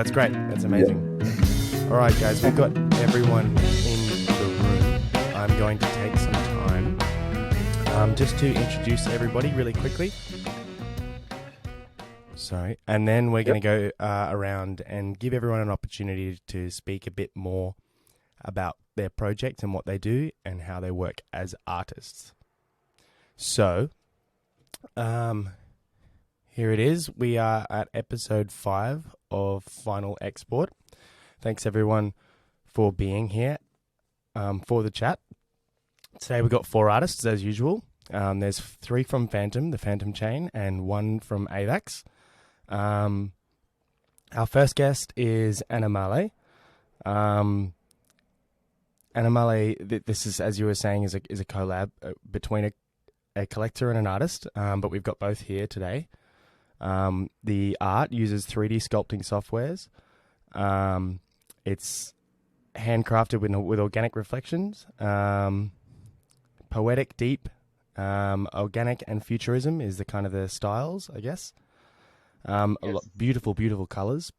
that's great. That's amazing. All right, guys, we've got everyone in the room. I'm going to take some time just to introduce everybody really quickly. Sorry. And then we're going to go around and give everyone an opportunity to speak a bit more about their project and what they do and how they work as artists. So, here it is. We are at episode 5 of Final Export. Thanks everyone for being here for the chat. Today we've got 4 artists as usual. There's 3 from Phantom, the Phantom Chain, and 1 from Afterfxs. Our first guest is Anemale. Anemale, this is, as you were saying, is a collab between a collector and an artist, but we've got both here today. The art uses 3D sculpting softwares. It's handcrafted with organic reflections. Poetic, deep, organic, and futurism is the kind of the styles, I guess. Beautiful colours.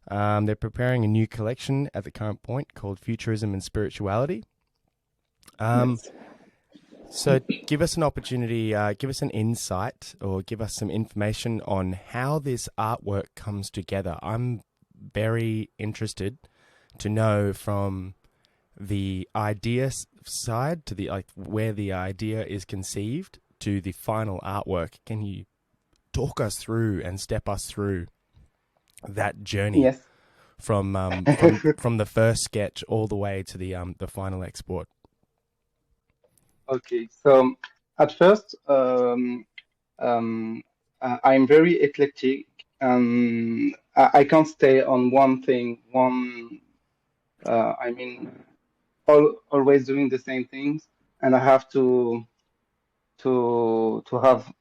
They're preparing a new collection at the current point called Futurism and Spirituality. So give us an opportunity, give us an insight or give us some information on how this artwork comes together. I'm very interested to know from the idea side to the where the idea is conceived to the final artwork. Can you talk us through and step us through that journey? Yes. From the first sketch all the way to the final export. Okay, so at first, I'm very eclectic. I can't stay on one thing. Always doing the same things, and I have to have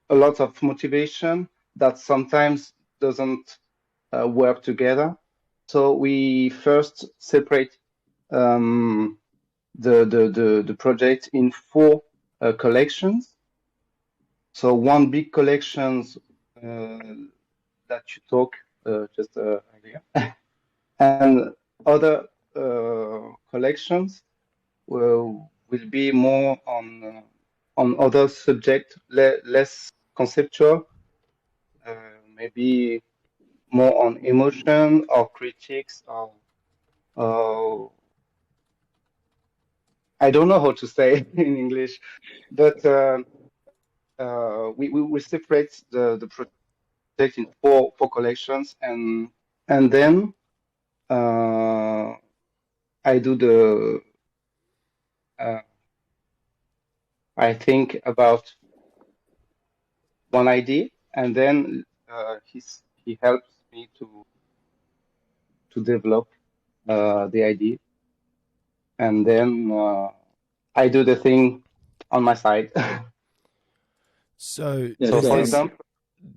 a lot of motivation that sometimes doesn't work together. So we first separate the project in 4 collections. So one big collections that you talk just earlier, and other collections will be more on other subject, less conceptual, maybe more on emotion or critiques or I don't know how to say in English, but we separate the project in 4 collections, and then I do I think about one idea, and then he helps me to develop the idea. And then I do the thing on my side. So for example,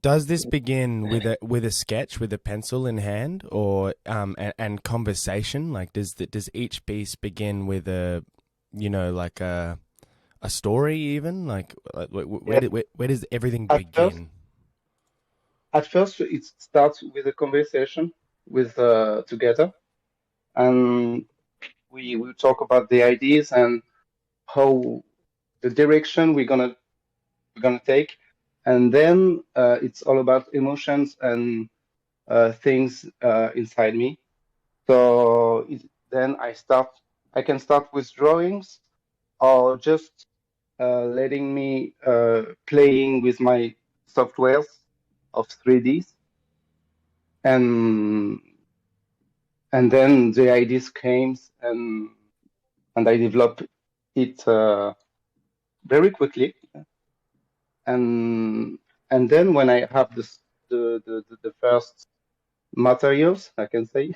does this begin with a sketch with a pencil in hand, or and conversation? Like does each piece begin with a story even? Like where does everything begin? At first, it starts with a conversation with together, and we will talk about the ideas and how the direction we're gonna take, and then it's all about emotions and things inside me. So then I can start with drawings, or just letting me playing with my softwares of 3Ds, and then the ideas came, and I developed it very quickly, and then when I have the first materials, I can say,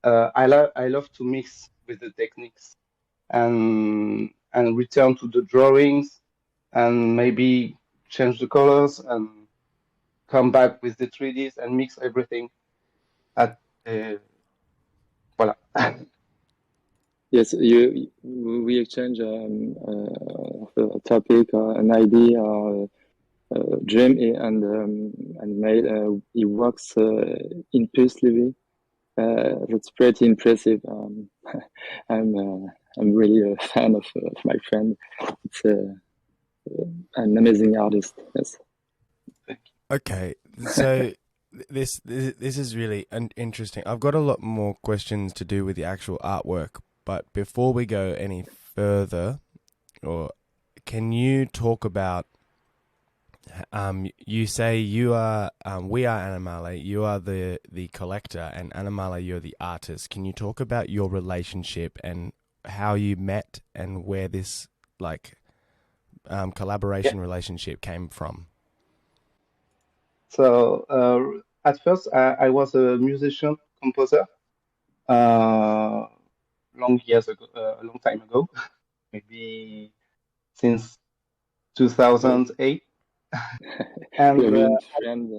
I love to mix with the techniques and return to the drawings and maybe change the colors and come back with the 3Ds and mix everything at voila. Yes, we exchange a topic, an idea, dream and male. He works impulsively. That's pretty impressive. I'm really a fan of my friend. It's an amazing artist. Yes. Okay, so this is really interesting. I've got a lot more questions to do with the actual artwork, but before we go any further, or can you talk about? You say you are, we are Anemale. You are the collector, and Anemale, you're the artist. Can you talk about your relationship and how you met and where this collaboration relationship came from? So at first, I was a musician, composer, uh, a long time ago, maybe since 2008, and We have been friends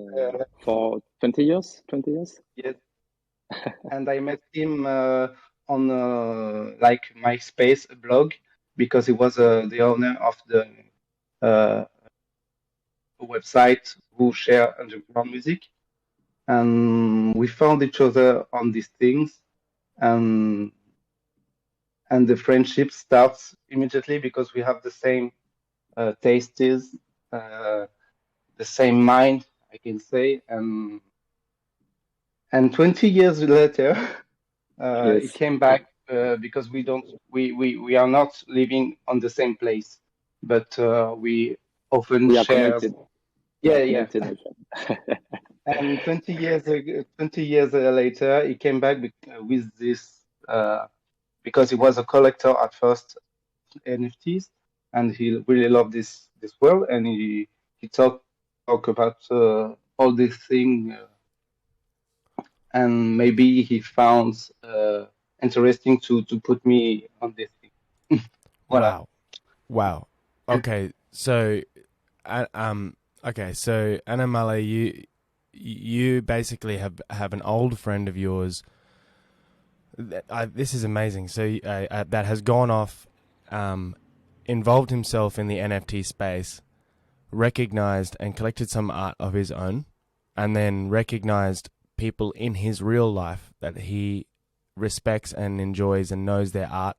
for 20 years. 20 years. yes, and I met him on like MySpace blog because he was the owner of the uh, website who share underground music, and we found each other on these things, and the friendship starts immediately because we have the same tastes, the same mind, I can say, and 20 years later, he Yes. came back because we are not living on the same place, but we often We are share. connected. Yeah, yeah. Connected, my friend. And 20 years later, he came back with this because he was a collector at first, NFTs, and he really loved this world, and he talk about all this thing, and maybe he found interesting to put me on this thing. Voilà. Wow. Okay, so so Anemale, you basically have an old friend of yours. This is amazing. So that has gone off, involved himself in the NFT space, recognized and collected some art of his own, and then recognized people in his real life that he respects and enjoys and knows their art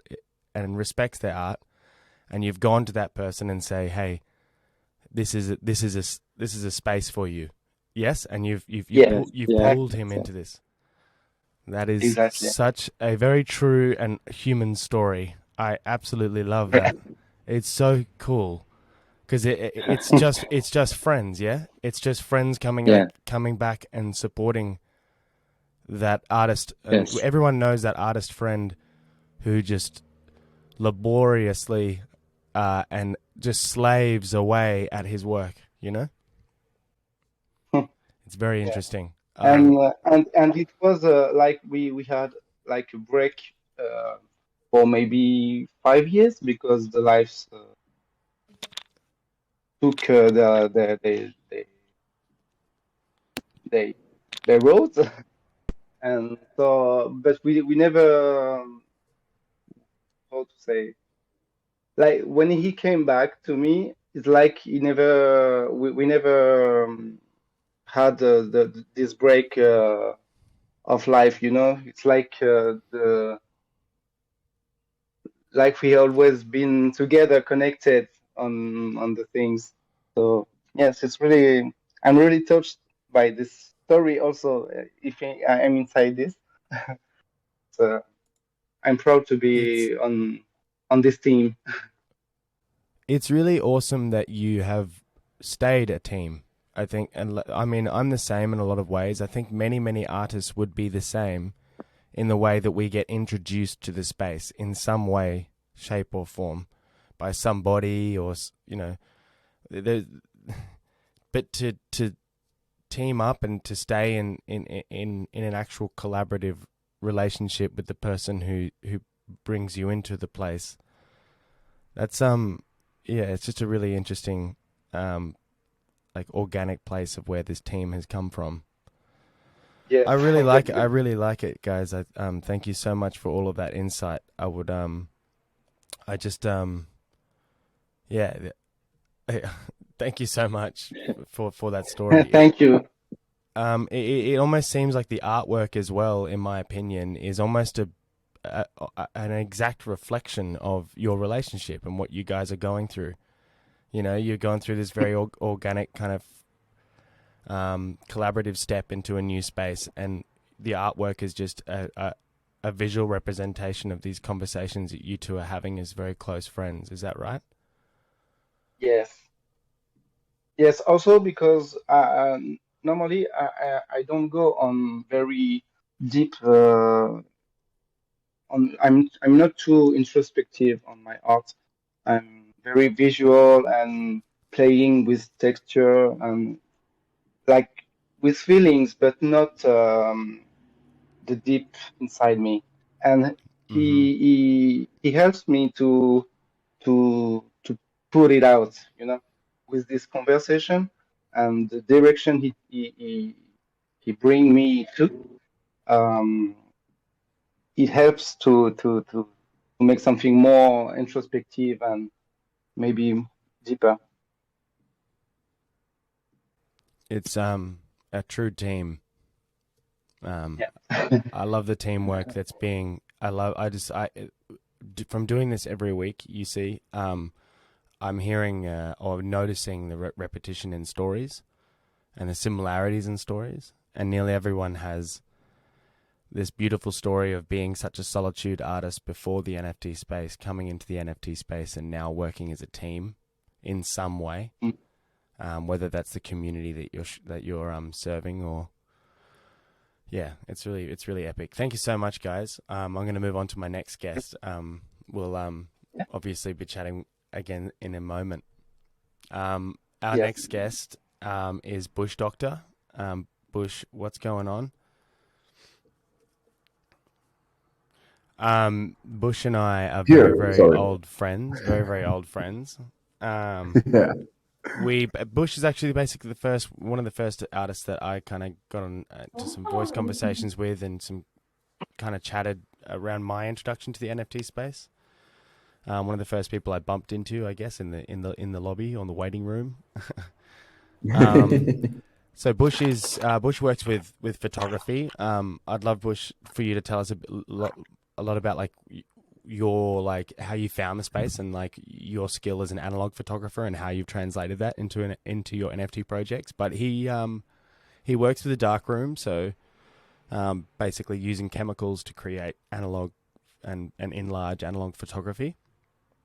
and respects their art, and you've gone to that person and say, "Hey, this is a space for you." Yes, and you've Yeah, pulled him into this. That is exactly. such a very true and human story. I absolutely love that. It's so cool because it's just friends, yeah. It's just friends coming back and supporting that artist, and Yes. everyone knows that artist friend who just laboriously and just slaves away at his work. You know, it's very interesting. And it was like we had like a break for maybe 5 years because the lives took they they roads, and so but we never how to say, like when he came back to me, it's like he never we never had this break of life, you know. It's like the like we always been together, connected on the things. So yes, it's really, I'm really touched by this story. Also, if I am inside this, so I'm proud to It's be on this team. it's really awesome that you have stayed a team. I think, and I mean, I'm the same in a lot of ways. I think many artists would be the same in the way that we get introduced to the space in some way, shape, or form by somebody, or but to team up and to stay in an actual collaborative relationship with the person who brings you into the place. That's yeah, it's just a really interesting like organic place of where this team has come from. Yeah, I really like it. I really like it, guys. I thank you so much for all of that insight. I would I just yeah, Thank you so much for that story. Thank you. It almost seems like the artwork as well, in my opinion, is almost an exact reflection of your relationship and what you guys are going through. You know, you're going through this very organic kind of collaborative step into a new space, and the artwork is just a visual representation of these conversations that you two are having as very close friends. Is that right? Yes. Yes, also because normally I don't go on very deep I'm not too introspective on my art. I'm very visual and playing with texture and like with feelings, but not the deep inside me. And he helps me to put it out, with this conversation and the direction he bring me to. Um, it helps to make something more introspective and maybe deeper. It's a true team. Yeah. I love the teamwork that's being. From doing this every week, you see, I'm hearing or noticing the repetition in stories and the similarities in stories, and nearly everyone has this beautiful story of being such a solitude artist before the NFT space, coming into the NFT space, and now working as a team in some way, whether that's the community that you're serving or. Yeah, it's really epic. Thank you so much, guys. I'm going to move on to my next guest. We'll obviously be chatting again in a moment. Our next guest is Bushdoctor. Bush, what's going on? Bush and I are very old friends. Very old friends. Yeah. Bush is actually basically one of the first artists that I kind of got on to some voice conversations with, and some kind of chatted around my introduction to the NFT space. One of the first people I bumped into, I guess, in the lobby or in the waiting room. So Bush works with photography. I'd love, Bush, for you to tell us a lot about like your how you found the space and like your skill as an analog photographer and how you've translated that into your NFT projects. But he works with a dark room, so basically using chemicals to create analog and enlarge analog photography.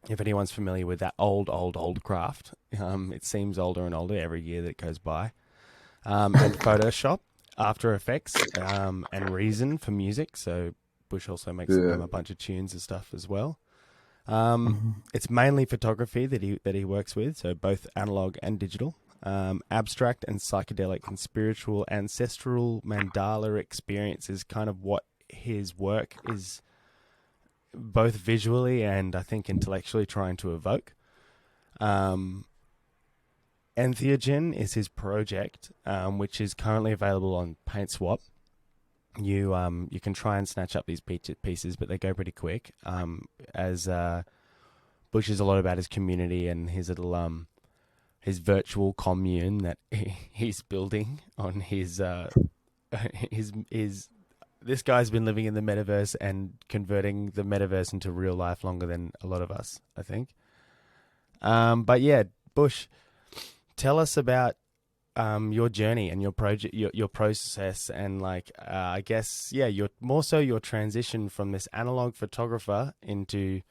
If anyone's familiar with that old craft, it seems older and older every year that it goes by. And Photoshop, Afterfxs, and Reason for music. So Bush also makes a bunch of tunes and stuff as well. It's mainly photography that he works with, so both analog and digital. Abstract and psychedelic and spiritual ancestral mandala experience is kind of what his work is, both visually and I think intellectually trying to evoke. Entheogen is his project, which is currently available on PaintSwap. You can try and snatch up these pieces, but they go pretty quick. As Bush is a lot about his community and his little his virtual commune that he's building on his this guy's been living in the metaverse and converting the metaverse into real life longer than a lot of us, I think. But yeah, Bush, tell us about your journey and your project, your process, and I guess your transition from this analog photographer into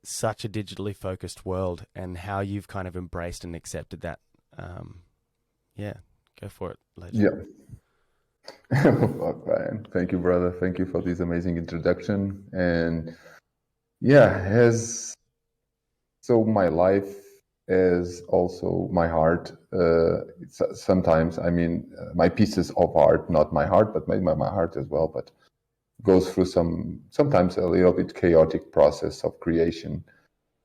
such a digitally focused world, and how you've kind of embraced and accepted that. Go for it, legend. Yeah. Fuck, Ryan. Thank you, brother. Thank you for this amazing introduction. And so my life is also my heart. Sometimes, my pieces of art, not my heart, but maybe my heart as well, but goes through sometimes a little bit chaotic process of creation.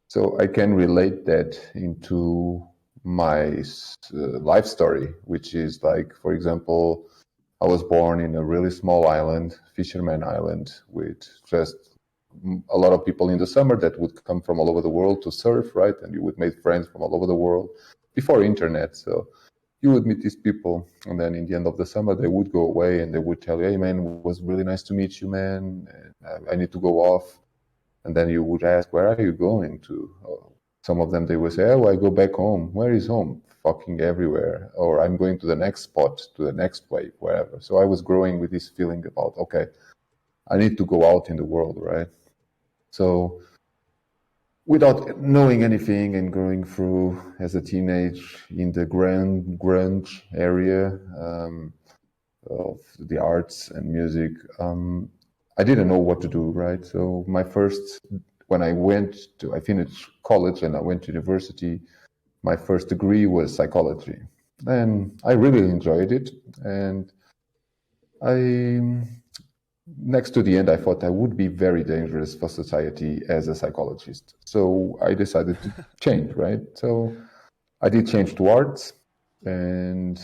So I can relate that into my life story, which is like, for example, I was born in a really small island, Fisherman Island, with just a lot of people in the summer that would come from all over the world to surf, right? And you would make friends from all over the world. before internet. So you would meet these people, and then in the end of the summer, they would go away and they would tell you, hey, man, it was really nice to meet you, man. I need to go off. And then you would ask, where are you going to? Some of them, they would say, oh, I go back home. Where is home? Fucking everywhere. Or I'm going to the next spot, to the next wave, wherever. So I was growing with this feeling about, okay, I need to go out in the world, right? So without knowing anything and going through as a teenage in the grunge area of the arts and music, I didn't know what to do, right? So when I finished college and I went to university, my first degree was psychology. And I really enjoyed it. And next to the end, I thought I would be very dangerous for society as a psychologist. So I decided to change, right? So I did change to arts, and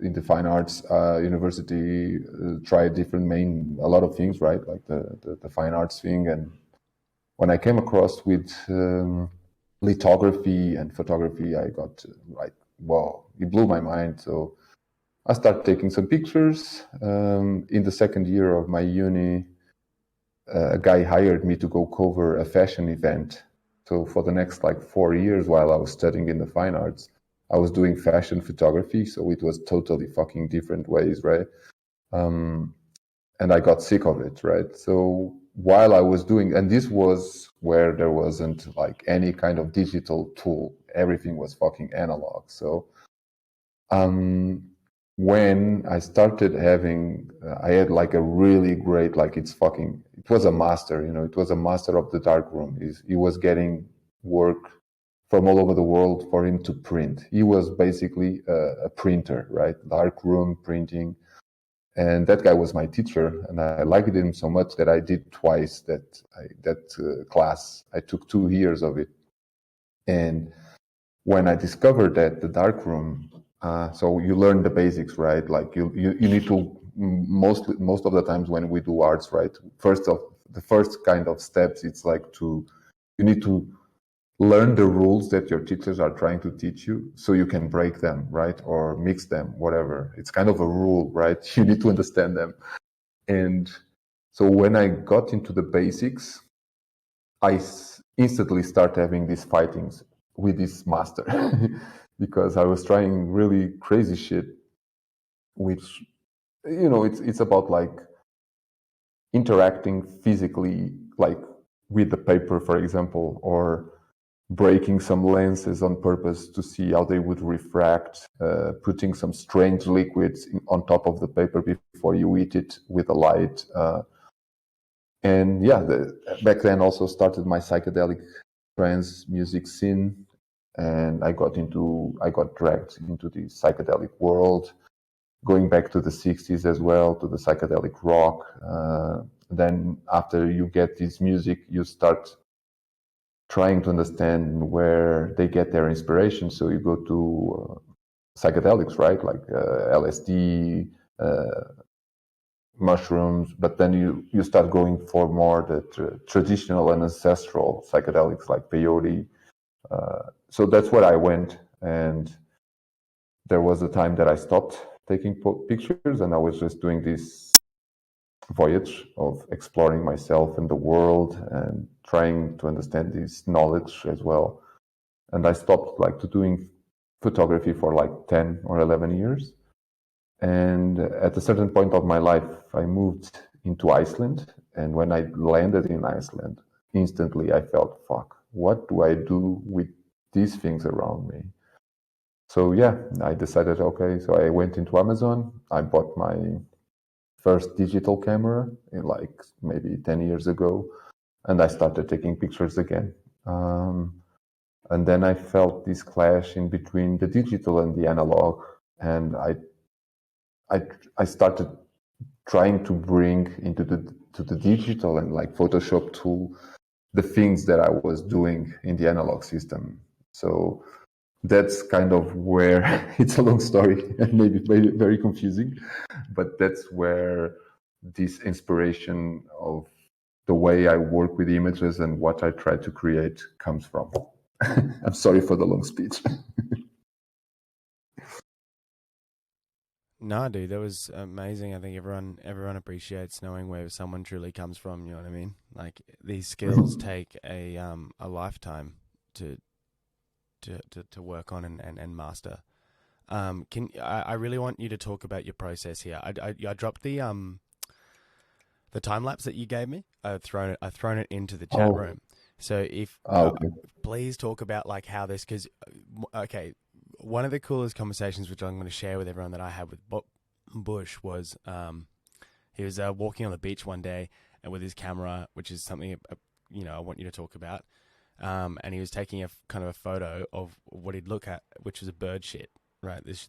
in the fine arts university, tried a lot of things, right? Like the fine arts thing. And when I came across with lithography and photography, I got like, wow, it blew my mind. So I started taking some pictures. In the second year of my uni, a guy hired me to go cover a fashion event. So for the next like 4 years while I was studying in the fine arts, I was doing fashion photography. So it was totally fucking different ways, right? And I got sick of it, right? So while I was doing, and this was where there wasn't like any kind of digital tool, everything was fucking analog. So when I started I had like a really great, like it was a master, it was a master of the dark room. He was getting work from all over the world for him to print. He was basically a printer, right? Dark room printing. And that guy was my teacher, and I liked him so much that I did twice that class. I took 2 years of it. And when I discovered that the dark room, so you learn the basics, right? Like you need to most of the times when we do arts, right? The first kind of steps, it's like you need to learn the rules that your teachers are trying to teach you, so you can break them, right? Or mix them, whatever. It's kind of a rule, right? You need to understand them. And so when I got into the basics, I instantly start having these fightings with this master because I was trying really crazy shit, which, it's about like interacting physically, like with the paper, for example, or breaking some lenses on purpose to see how they would refract, putting some strange liquids on top of the paper before you eat it with a light. And yeah, back then also started my psychedelic trance music scene, and I got dragged into the psychedelic world, going back to the 60s as well, to the psychedelic rock. Then after you get this music, you start trying to understand where they get their inspiration. So you go to psychedelics, right? Like LSD, mushrooms, but then you start going for more the traditional and ancestral psychedelics like peyote. So that's where I went, and there was a time that I stopped taking pictures, and I was just doing this voyage of exploring myself and the world and trying to understand this knowledge as well. And I stopped like doing photography for like 10 or 11 years. And at a certain point of my life, I moved into Iceland. And when I landed in Iceland, instantly I felt, fuck, what do I do with these things around me? So yeah, I decided, okay, so I went into Amazon. I bought my first digital camera in like maybe 10 years ago, and I started taking pictures again. And then I felt this clash in between the digital and the analog, and I started trying to bring into the digital and like Photoshop tool the things that I was doing in the analog system. So that's kind of where it's a long story and maybe very, very confusing, but that's where this inspiration of the way I work with images and what I try to create comes from. I'm sorry for the long speech. No, dude, that was amazing. I think everyone appreciates knowing where someone truly comes from. You know what I mean? Like these skills take a lifetime to work on and master. I really want you to talk about your process here. I dropped the time lapse that you gave me. I've thrown it into the chat room. So if okay. please talk about like how this, because okay, one of the coolest conversations which I'm going to share with everyone that I had with Bush was he was walking on the beach one day and with his camera, which is something I want you to talk about. And he was taking a kind of a photo of what he'd look at, which was a bird shit. Right, this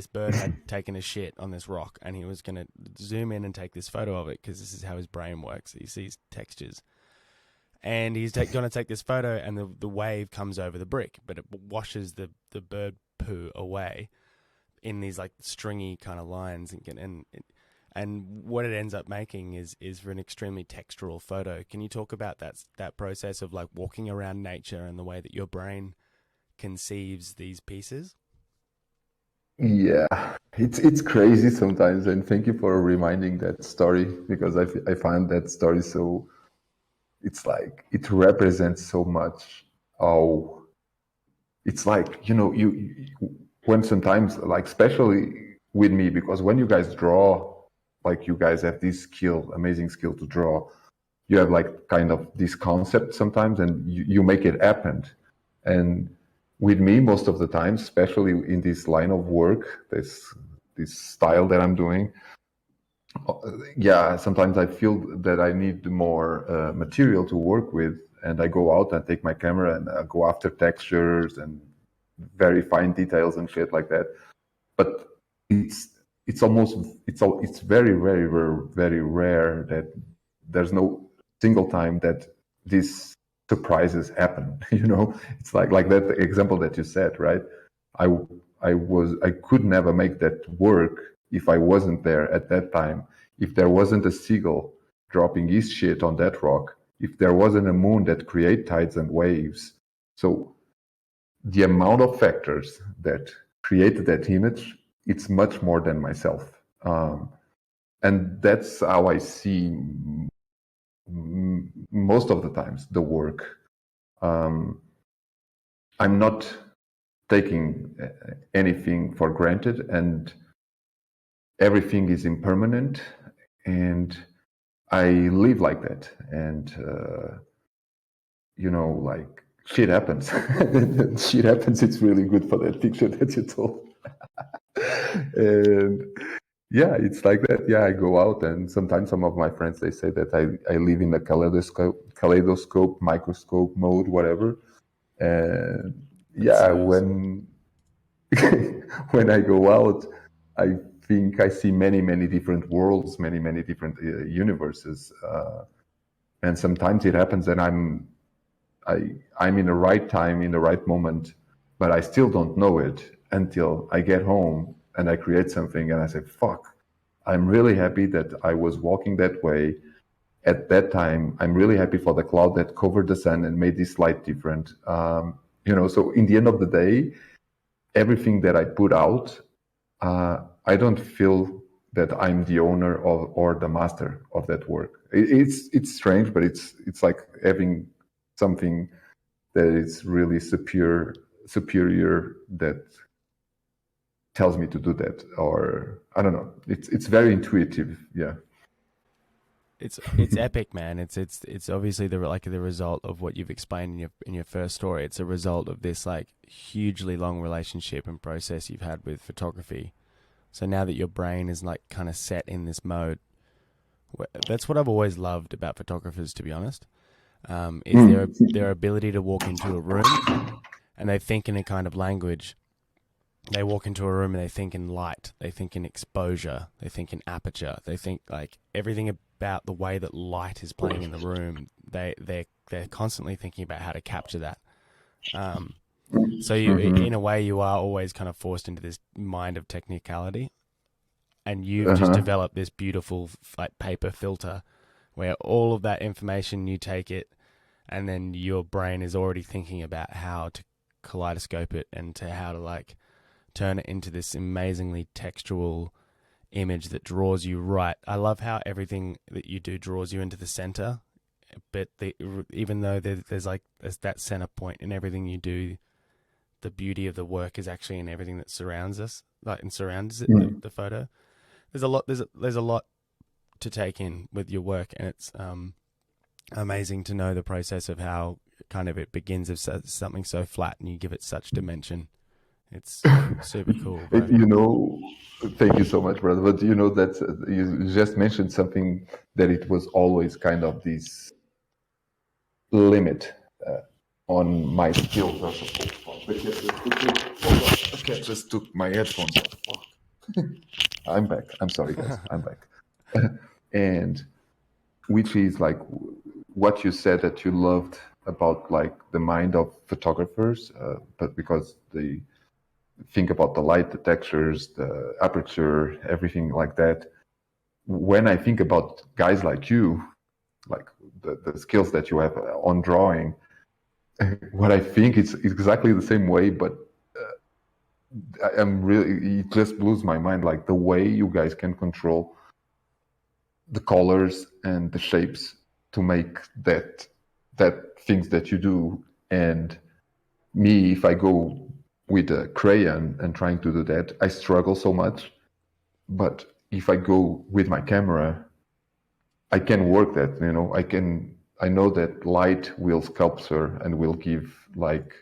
bird had taken a shit on this rock, and he was going to zoom in and take this photo of it because this is how his brain works. He sees textures. And he's going to take this photo, and the wave comes over the brick, but it washes the bird poo away in these like stringy kind of lines, and what it ends up making is for an extremely textural photo. Can you talk about that process of like walking around nature and the way that your brain conceives these pieces? Yeah, it's crazy sometimes, and thank you for reminding that story because I find that story so. It's like it represents so much. Oh, it's like you when sometimes like especially with me because when you guys draw, like you guys have this skill, amazing skill to draw. You have like kind of this concept sometimes, and you make it happen. And with me, most of the time, especially in this line of work, this style that I'm doing, yeah, sometimes I feel that I need more material to work with, and I go out and take my camera and go after textures and very fine details and shit like that. But it's very rare that there's no single time that these surprises happen. It's like that example that you said, right? I I could never make that work if I wasn't there at that time. If there wasn't a seagull dropping his shit on that rock, if there wasn't a moon that create tides and waves. So the amount of factors that created that image, it's much more than myself. And that's how I see most of the times the work. I'm not taking anything for granted, and everything is impermanent, and I live like that. And like shit happens. Shit happens. It's really good for that picture that you told. And yeah, it's like that. Yeah, I go out, and sometimes some of my friends, they say that I live in a kaleidoscope, microscope mode, whatever. And yeah, when when I go out, I think I see many different worlds, many different universes, and sometimes it happens that I'm in the right time, in the right moment, but I still don't know it until I get home and I create something and I say, fuck, I'm really happy that I was walking that way at that time. I'm really happy for the cloud that covered the sun and made this light different. So in the end of the day, everything that I put out, I don't feel that I'm the owner of or the master of that work. It's strange, but it's like having something that is really superior that tells me to do that, or I don't know. It's very intuitive. Yeah. It's epic, man. It's obviously the result of what you've explained in your first story. It's a result of this like hugely long relationship and process you've had with photography. So now that your brain is like kind of set in this mode, that's what I've always loved about photographers, to be honest. Is their ability to walk into a room and they think in a kind of language. They walk into a room and they think in light, they think in exposure, they think in aperture, they think like everything about the way that light is playing in the room. They're constantly thinking about how to capture that. So you, in a way, you are always kind of forced into this mind of technicality, and you've just developed this beautiful like paper filter where all of that information, you take it, and then your brain is already thinking about how to kaleidoscope it and to how to like turn it into this amazingly textual image that draws you right. I love how everything that you do draws you into the center, but even though there's that center point in everything you do, the beauty of the work is actually in everything that surrounds us, and surrounds it, the photo. There's a lot to take in with your work, and it's amazing to know the process of how kind of it begins of something so flat and you give it such dimension. It's super cool, bro. Thank you so much, brother. But that you just mentioned something, that it was always kind of this limit on my skills. Okay, just took my headphones off. I'm back. I'm sorry, guys. I'm back. And which is like what you said that you loved about like the mind of photographers, but because they think about the light, the textures, the aperture, everything like that. When I think about guys like you, like the skills that you have on drawing, what I think is exactly the same way, but it just blows my mind, like the way you guys can control the colors and the shapes to make that things that you do. And me, if I go with a crayon and trying to do that, I struggle so much. But if I go with my camera, I can work that, I know that light will sculpture and will give like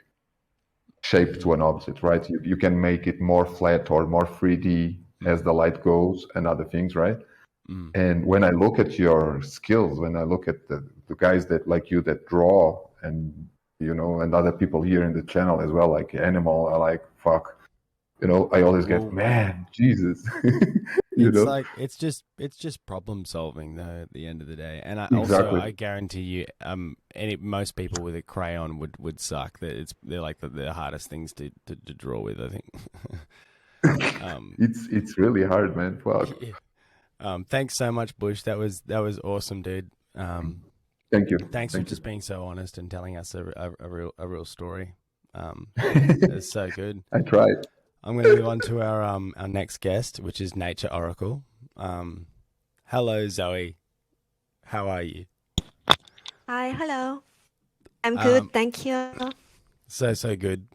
shape to an object, right? You can make it more flat or more 3D as the light goes and other things, right? And when I look at your skills, when I look at the guys that like you that draw, and and other people here in the channel as well, like Anemale, I like fuck, I always get, man, Jesus. It's just problem solving though at the end of the day. And Exactly. I guarantee you, most people with a crayon would suck. They're like the hardest things to draw with, I think. It's really hard, man. Fuck. Yeah. Thanks so much, Bush. That was awesome, dude. Thank you. Thanks for just being so honest and telling us a real story. It's so good. I tried. I'm going to move on to our next guest, which is Nature Oracle. Hello, Zoe. How are you? Hi, hello. I'm good, thank you. So good.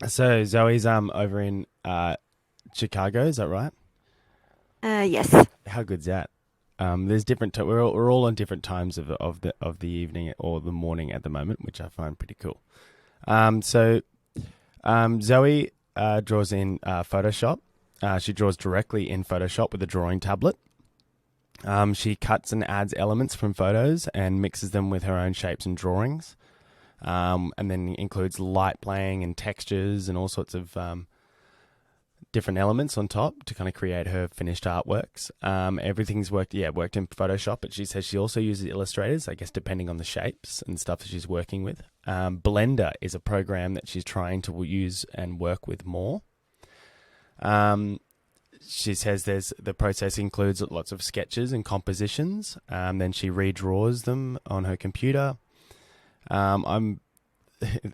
So Zoe's over in Chicago. Is that right? Yes. How good's that? There's different. We're all on different times of the evening or the morning at the moment, which I find pretty cool. So Zoe draws in Photoshop. She draws directly in Photoshop with a drawing tablet. She cuts and adds elements from photos and mixes them with her own shapes and drawings, and then includes light playing and textures and all sorts of different elements on top to kind of create her finished artworks. Everything's worked in Photoshop, but she says she also uses illustrators, I guess, depending on the shapes and stuff that she's working with. Blender is a program that she's trying to use and work with more. She says the process includes lots of sketches and compositions. Then she redraws them on her computer.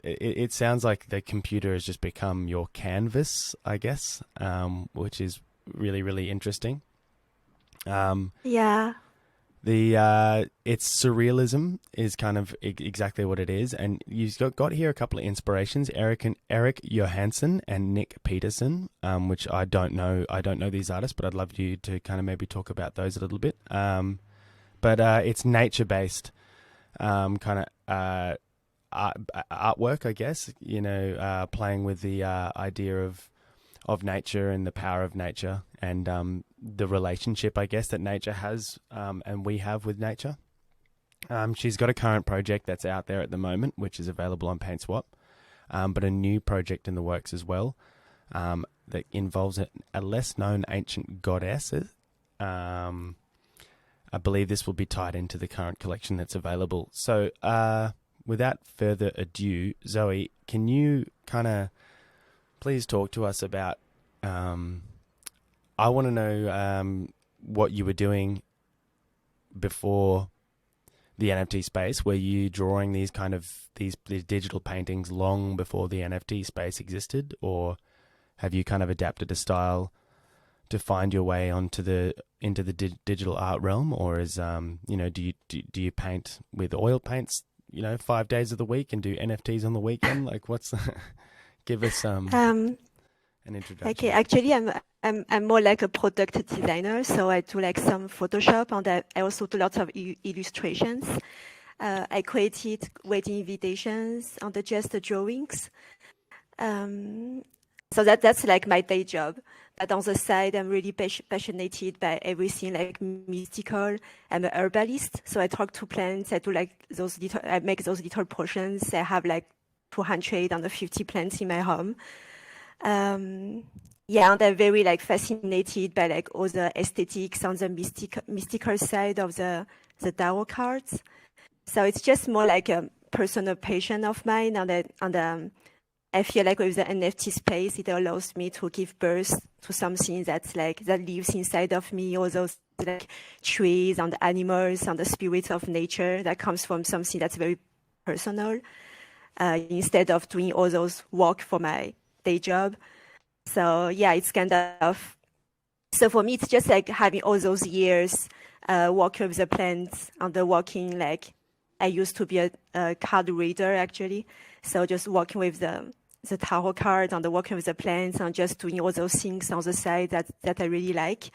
It sounds like the computer has just become your canvas, I guess, which is really, really interesting. Yeah. It's surrealism is kind of exactly what it is, and you've got here a couple of inspirations: Eric Johansson and Nick Peterson, which I don't know. I don't know these artists, but I'd love you to kind of maybe talk about those a little bit. But it's nature-based, kind of. Artwork, I guess, playing with the idea of nature and the power of nature and the relationship, I guess, that nature has and we have with nature. She's got a current project that's out there at the moment, which is available on PaintSwap, but a new project in the works as well that involves a less-known ancient goddess. I believe this will be tied into the current collection that's available. So, without further ado, Zoe, can you kind of please talk to us about, I want to know what you were doing before the NFT space. Were you drawing these digital paintings long before the NFT space existed, or have you kind of adapted a style to find your way into the digital art realm, or is do you paint with oil paints 5 days of the week and do NFTs on the weekend? Like, what's give us an introduction. Okay, actually, I'm more like a product designer, so I do like some Photoshop, and I also do lots of illustrations. I created wedding invitations and just the drawings. So that's like my day job. But on the side, I'm really passionate by everything like mystical. I'm a herbalist, so I talk to plants. I do like I make those little potions. I have like 250 plants in my home. Yeah, and I'm very like fascinated by like all the aesthetics and the mystical side of the tarot cards. So it's just more like a personal passion of mine, and I feel like with the NFT space, it allows me to give birth to something that lives inside of me, all those like trees and animals and the spirit of nature that comes from something that's very personal, instead of doing all those work for my day job. So yeah, it's kind of, so for me, it's just like having all those years working with the plants and the working, like I used to be a card reader actually. So just working with the tarot cards and the working with the plants and just doing all those things on the side that I really like.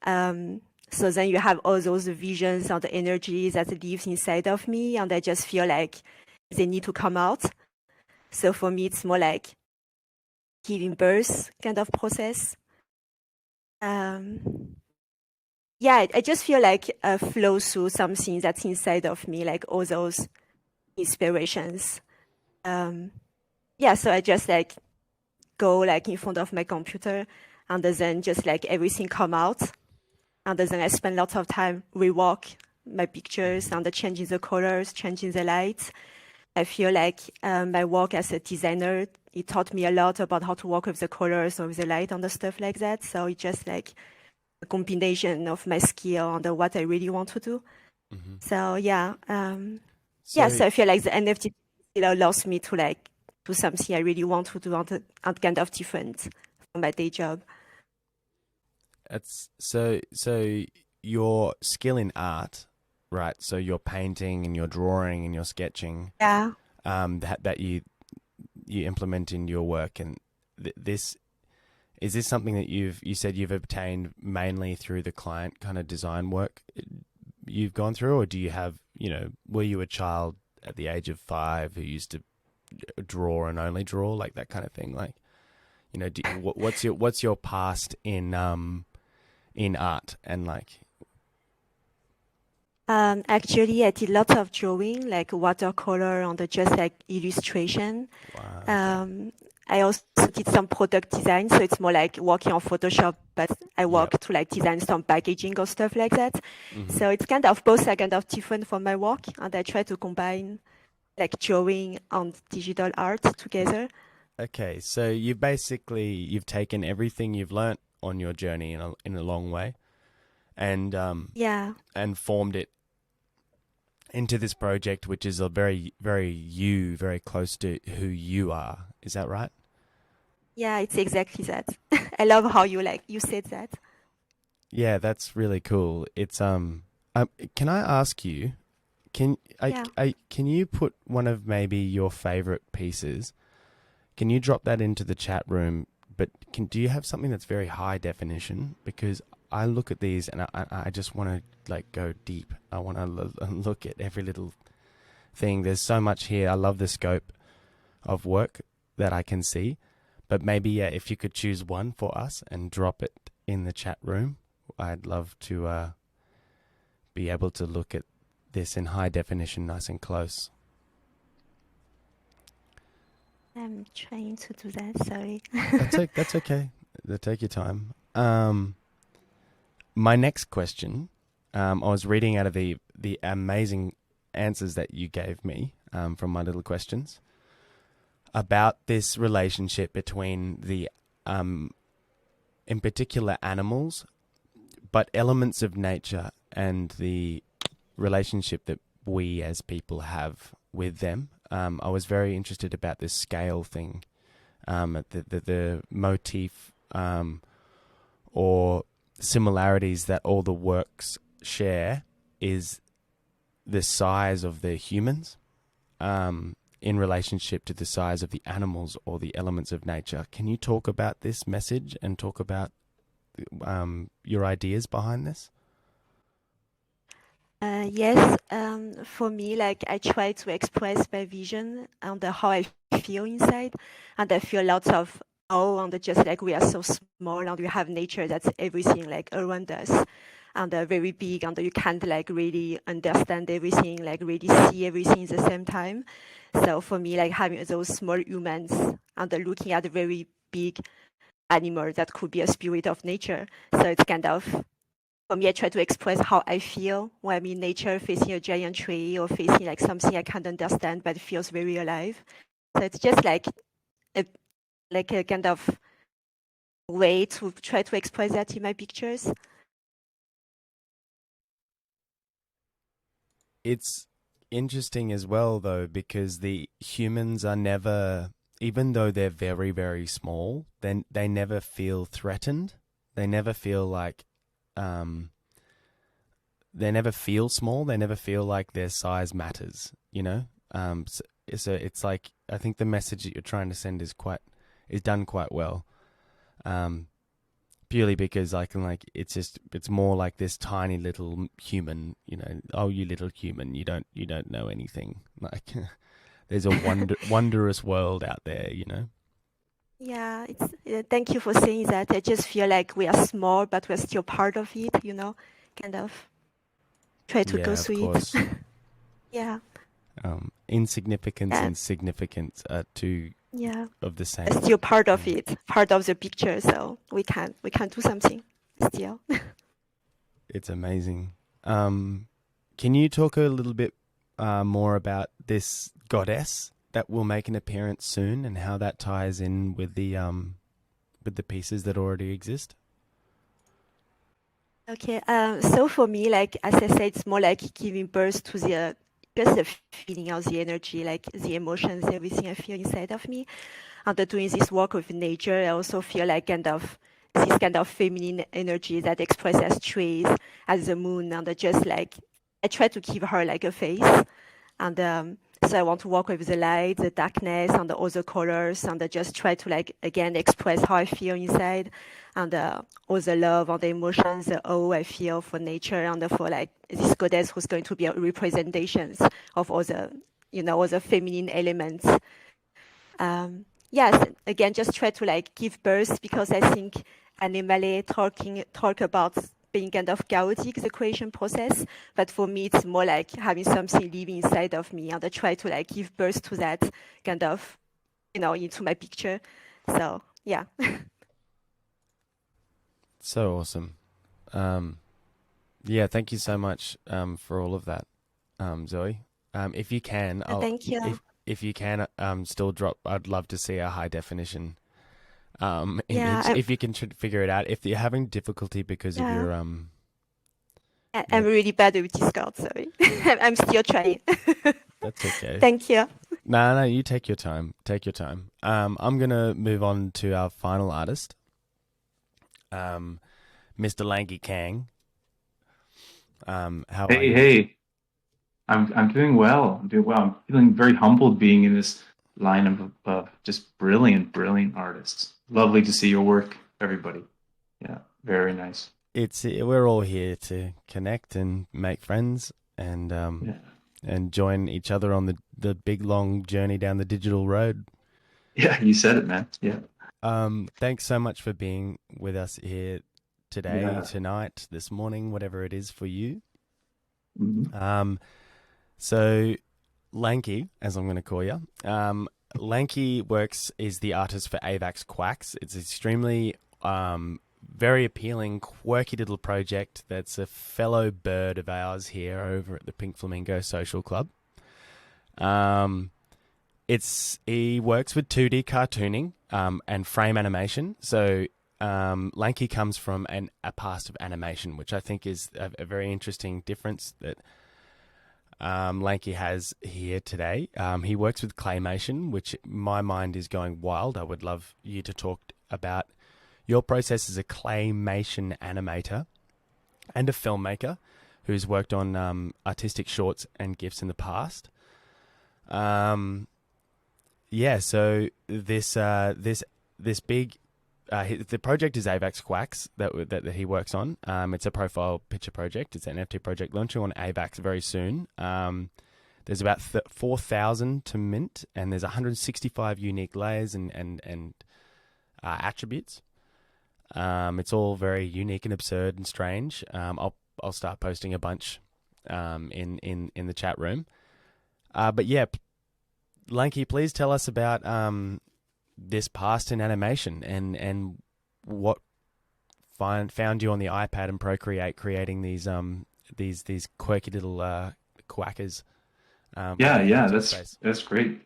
So then you have all those visions and the energies that lives inside of me, and I just feel like they need to come out. So for me, it's more like giving birth kind of process. Yeah, I just feel like a flow through something that's inside of me, like all those inspirations. Yeah, so I just like go like in front of my computer, and then just like everything come out, and then I spend lots of time rework my pictures and changing the colors, changing the lights. I feel like my work as a designer, it taught me a lot about how to work with the colors or with the light and the stuff like that. So it's just like a combination of my skill and what I really want to do. Mm-hmm. So yeah, so I feel like the NFT allows me to like do something I really want to do and kind of different from my day job. It's so your skill in art, right? So your painting and your drawing and your sketching, yeah, that you implement in your work, and this is this something that you said you've obtained mainly through the client kind of design work you've gone through, or do you have, were you a child at the age of 5 who used to draw and only draw, like that kind of thing? Like, what's your past in art and like? Actually, I did lots of drawing, like watercolor and just like illustration. Wow. I also did some product design, so it's more like working on Photoshop, but I work to like design some packaging or stuff like that. Mm-hmm. So it's kind of both are kind of different from my work, and I try to combine like drawing and digital art together. Okay, so you've taken everything you've learnt on your journey in a long way, and and formed it into this project, which is a very, very very close to who you are. Is that right? Yeah, it's exactly that. I love how you said that. Yeah, that's really cool. It's can I ask you, can you put one of maybe your favorite pieces? Can you drop that into the chat room? But do you have something that's very high definition? Because I look at these and I just want to like go deep. I want to look at every little thing. There's so much here. I love the scope of work that I can see. But maybe if you could choose one for us and drop it in the chat room, I'd love to be able to look at this in high definition, nice and close. I'm trying to do that, sorry. That's okay. Take your time. My next question, I was reading out of the amazing answers that you gave me from my little questions about this relationship between the, in particular, animals, but elements of nature and the relationship that we as people have with them. I was very interested about this scale thing the motif or similarities that all the works share is the size of the humans in relationship to the size of the animals or the elements of nature. Can you talk about this message and talk about your ideas behind this? Yes, for me, like I try to express my vision and how I feel inside, and I feel lots of awe and just like we are so small and we have nature that's everything like around us and very big and you can't like really understand everything, like really see everything at the same time. So for me, like having those small humans and looking at a very big animal that could be a spirit of nature. So it's kind of, for me, I try to express how I feel when I'm in nature, facing a giant tree or facing like something I can't understand, but it feels very alive. So it's just like a kind of way to try to express that in my pictures. It's interesting as well, though, because the humans are never, even though they're very, very small, then they never feel threatened. They never feel like, they never feel small. They never feel like their size matters, you know? So it's like, I think the message that you're trying to send is done quite well. Purely because it's more like this tiny little human, you know, oh, you little human, you don't know anything. Like there's a wondrous world out there, you know? Yeah, thank you for saying that. I just feel like we are small, but we're still part of it, you know, kind of try to go Yeah, of through course. it. Yeah. Insignificance Yeah. and significance are two of the same. We're still part of it, part of the picture, so we can do something still. It's amazing. Can you talk a little bit more about this goddess that will make an appearance soon and how that ties in with the pieces that already exist? Okay, so for me, like as I said, it's more like giving birth to just the feeling of the energy, like the emotions, everything I feel inside of me. And doing this work with nature, I also feel like this kind of feminine energy that expresses as trees, as the moon, and just like I try to give her like a face. And so I want to work with the light, the darkness, and the other colors, and I just try to like again express how I feel inside, and all the love and the emotions, the awe I feel for nature, and for like this goddess who's going to be a representations of all the, all the feminine elements. Yes, again, just try to like give birth because I think Anemale talk about being kind of chaotic, the creation process. But for me, it's more like having something living inside of me, and I try to like give birth to that kind of, into my picture. So yeah. So awesome. Yeah, thank you so much for all of that, Zoe. If you can, Thank you. If you can, still drop. I'd love to see a high definition image. Yeah, if you can figure it out. If you're having difficulty because of your I'm really bad with Discord. Sorry, I'm still trying. That's okay. Thank you. No, you take your time. Take your time. I'm gonna move on to our final artist, Mr. Lanky Kang. How are you? Hey, I'm doing well. I'm doing well. I'm feeling very humbled being in this line of just brilliant artists. Lovely to see your work, everybody. Yeah, very nice. We're all here to connect and make friends and and join each other on the big long journey down the digital road. Yeah, you said it, man. Yeah. Thanks so much for being with us here today, tonight, this morning, whatever it is for you. Mm-hmm. So Lanky, as I'm going to call you, Lanky is the artist for Avax Quacks. It's extremely very appealing, quirky little project that's a fellow bird of ours here over at the Pink Flamingo Social Club. He works with 2D cartooning and frame animation. So Lanky comes from a past of animation, which I think is a very interesting difference that Lanky has here today. He works with claymation, which my mind is going wild. I would love you to talk about your process as a claymation animator and a filmmaker who's worked on artistic shorts and GIFs in the past. So this big the project is Afterfxs that he works on. It's a profile picture project. It's an NFT project launching on Afterfxs very soon. There's about 4,000 to mint, and there's 165 unique layers and attributes. It's all very unique and absurd and strange. I'll start posting a bunch in the chat room. But yeah, Lanky, please tell us about this past in animation and what found you on the iPad and Procreate creating these quirky little quackers. That's great.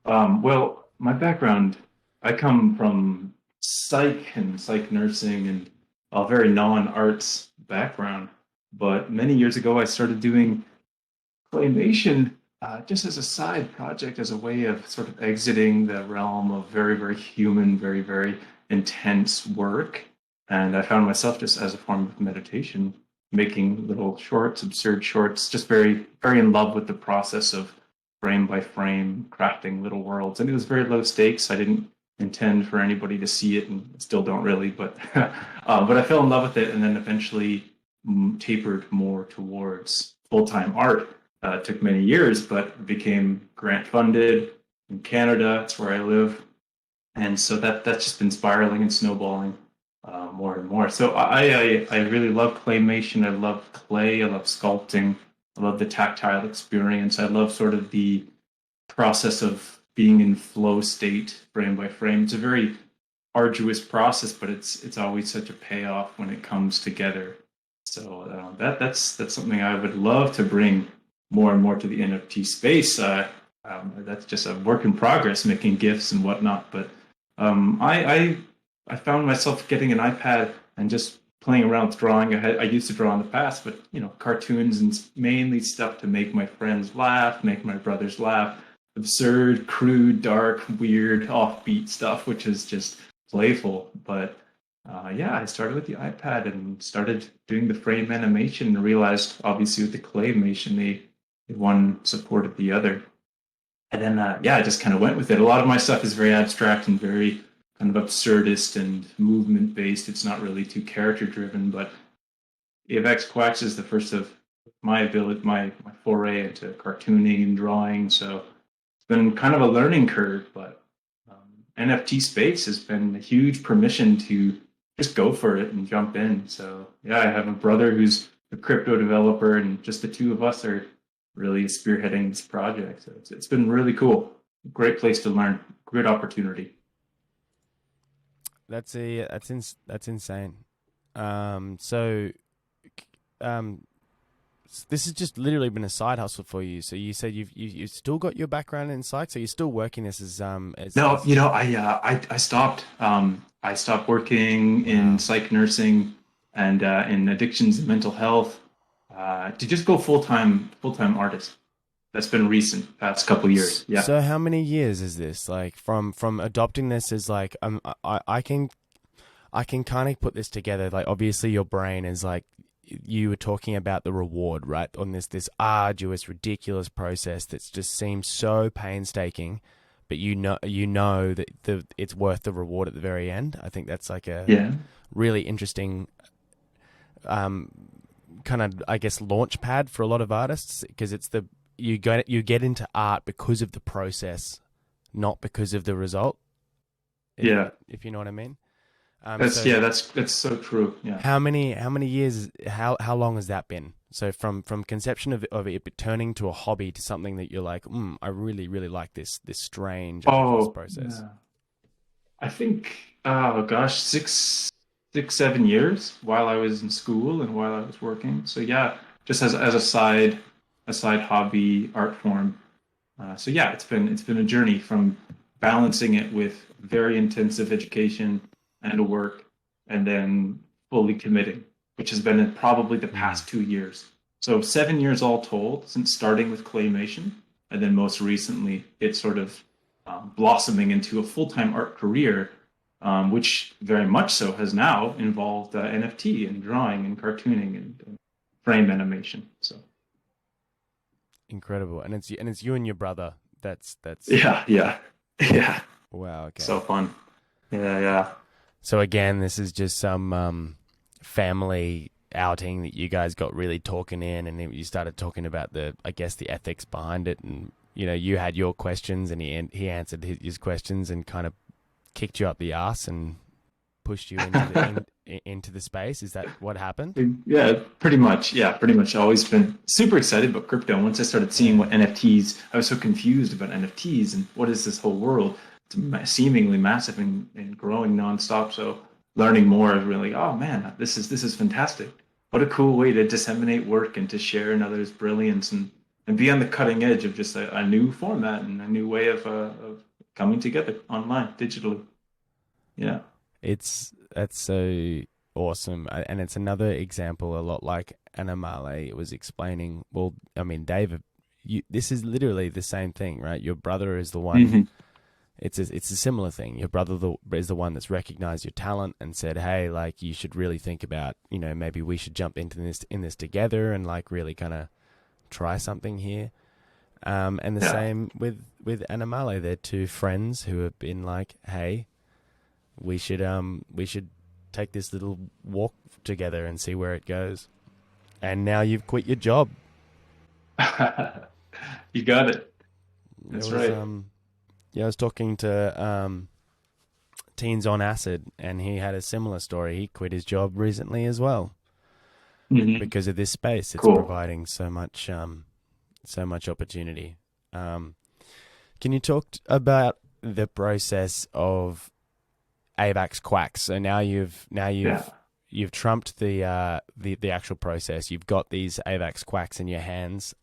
Well, my background, I come from psych and psych nursing and a very non-arts background. But many years ago, I started doing claymation just as a side project, as a way of sort of exiting the realm of very, very human, very, very intense work. And I found myself just as a form of meditation, making little shorts, absurd shorts, just very, very in love with the process of frame by frame, crafting little worlds. And it was very low stakes. I didn't intend for anybody to see it, and still don't really, but I fell in love with it, and then eventually tapered more towards full-time art. It took many years, but became grant funded in Canada. That's where I live, and so that's just been spiraling and snowballing more and more. So I really love claymation. I love clay. I love sculpting. I love the tactile experience. I love sort of the process of being in flow state frame by frame. It's a very arduous process, but it's always such a payoff when it comes together. So that's something I would love to bring more and more to the NFT space. That's just a work in progress, making GIFs and whatnot. But I found myself getting an iPad and just playing around with drawing. I used to draw in the past, but cartoons and mainly stuff to make my friends laugh, make my brothers laugh. Absurd, crude, dark, weird, offbeat stuff, which is just playful. But I started with the iPad and started doing the frame animation and realized, obviously, with the claymation, they one supported the other. And then, I just kind of went with it. A lot of my stuff is very abstract and very kind of absurdist and movement-based. It's not really too character-driven, but Afterfxs is the first of my foray into cartooning and drawing. So it's been kind of a learning curve, but NFT space has been a huge permission to just go for it and jump in. So I have a brother who's a crypto developer, and just the two of us are really spearheading this project. So it's been really cool. Great place to learn. Great opportunity. That's insane. This has just literally been a side hustle for you. So you said you've still got your background in psych, so you're still working this as No, I stopped. I stopped working in psych nursing and in addictions and mental health to just go full-time artist. That's been recent, past couple years. Yeah. So how many years is this? Like from adopting this as like I can kind of put this together. Like obviously your brain is like, you were talking about the reward, right? On this arduous, ridiculous process that just seems so painstaking, but you know that it's worth the reward at the very end. I think that's like a really interesting kind of, I guess, launch pad for a lot of artists, because it's you get into art because of the process, not because of the result. If you know what I mean. That's so true. Yeah. How many years? How long has that been? So from conception of it turning to a hobby to something that you're like, I really like this strange process. Yeah. I think 6-7 years while I was in school and while I was working. So just as a side hobby art form. It's been a journey from balancing it with very intensive education and work, and then fully committing, which has been in probably the past 2 years. So 7 years all told since starting with claymation, and then most recently it's sort of blossoming into a full-time art career, which very much so has now involved NFT and drawing and cartooning and frame animation. So Incredible. And it's you and your brother. That's yeah. wow. Okay. So fun. Yeah. So again, this is just some family outing that you guys got really talking in, and you started talking about the ethics behind it, and you had your questions, and he answered his questions, and kind of kicked you up the arse and pushed you into the space. Is that what happened? Yeah, pretty much. I've always been super excited about crypto. And once I started seeing what NFTs, I was so confused about NFTs and what is this whole world. It's seemingly massive and growing nonstop. So learning more, I was really, oh man, this is fantastic. What a cool way to disseminate work and to share another's brilliance and be on the cutting edge of just a new format and a new way of coming together online, digitally. Yeah. That's so awesome. And it's another example, a lot like Anemale was explaining. Well, I mean, David, this is literally the same thing, right? Your brother is the one. Mm-hmm. It's a similar thing. Your brother is the one that's recognized your talent and said, hey, like, you should really think about, maybe we should jump into this together and like really kind of try something here. And the same with Anemale. They're two friends who have been like, hey, we should take this little walk together and see where it goes. And now you've quit your job. You got it. That's right. I was talking to Teens on Acid, and he had a similar story. He quit his job recently as well, because of this space. It's providing so much opportunity. Can you talk about the process of AVAX quacks? So now you've trumped the actual process. You've got these AVAX quacks in your hands.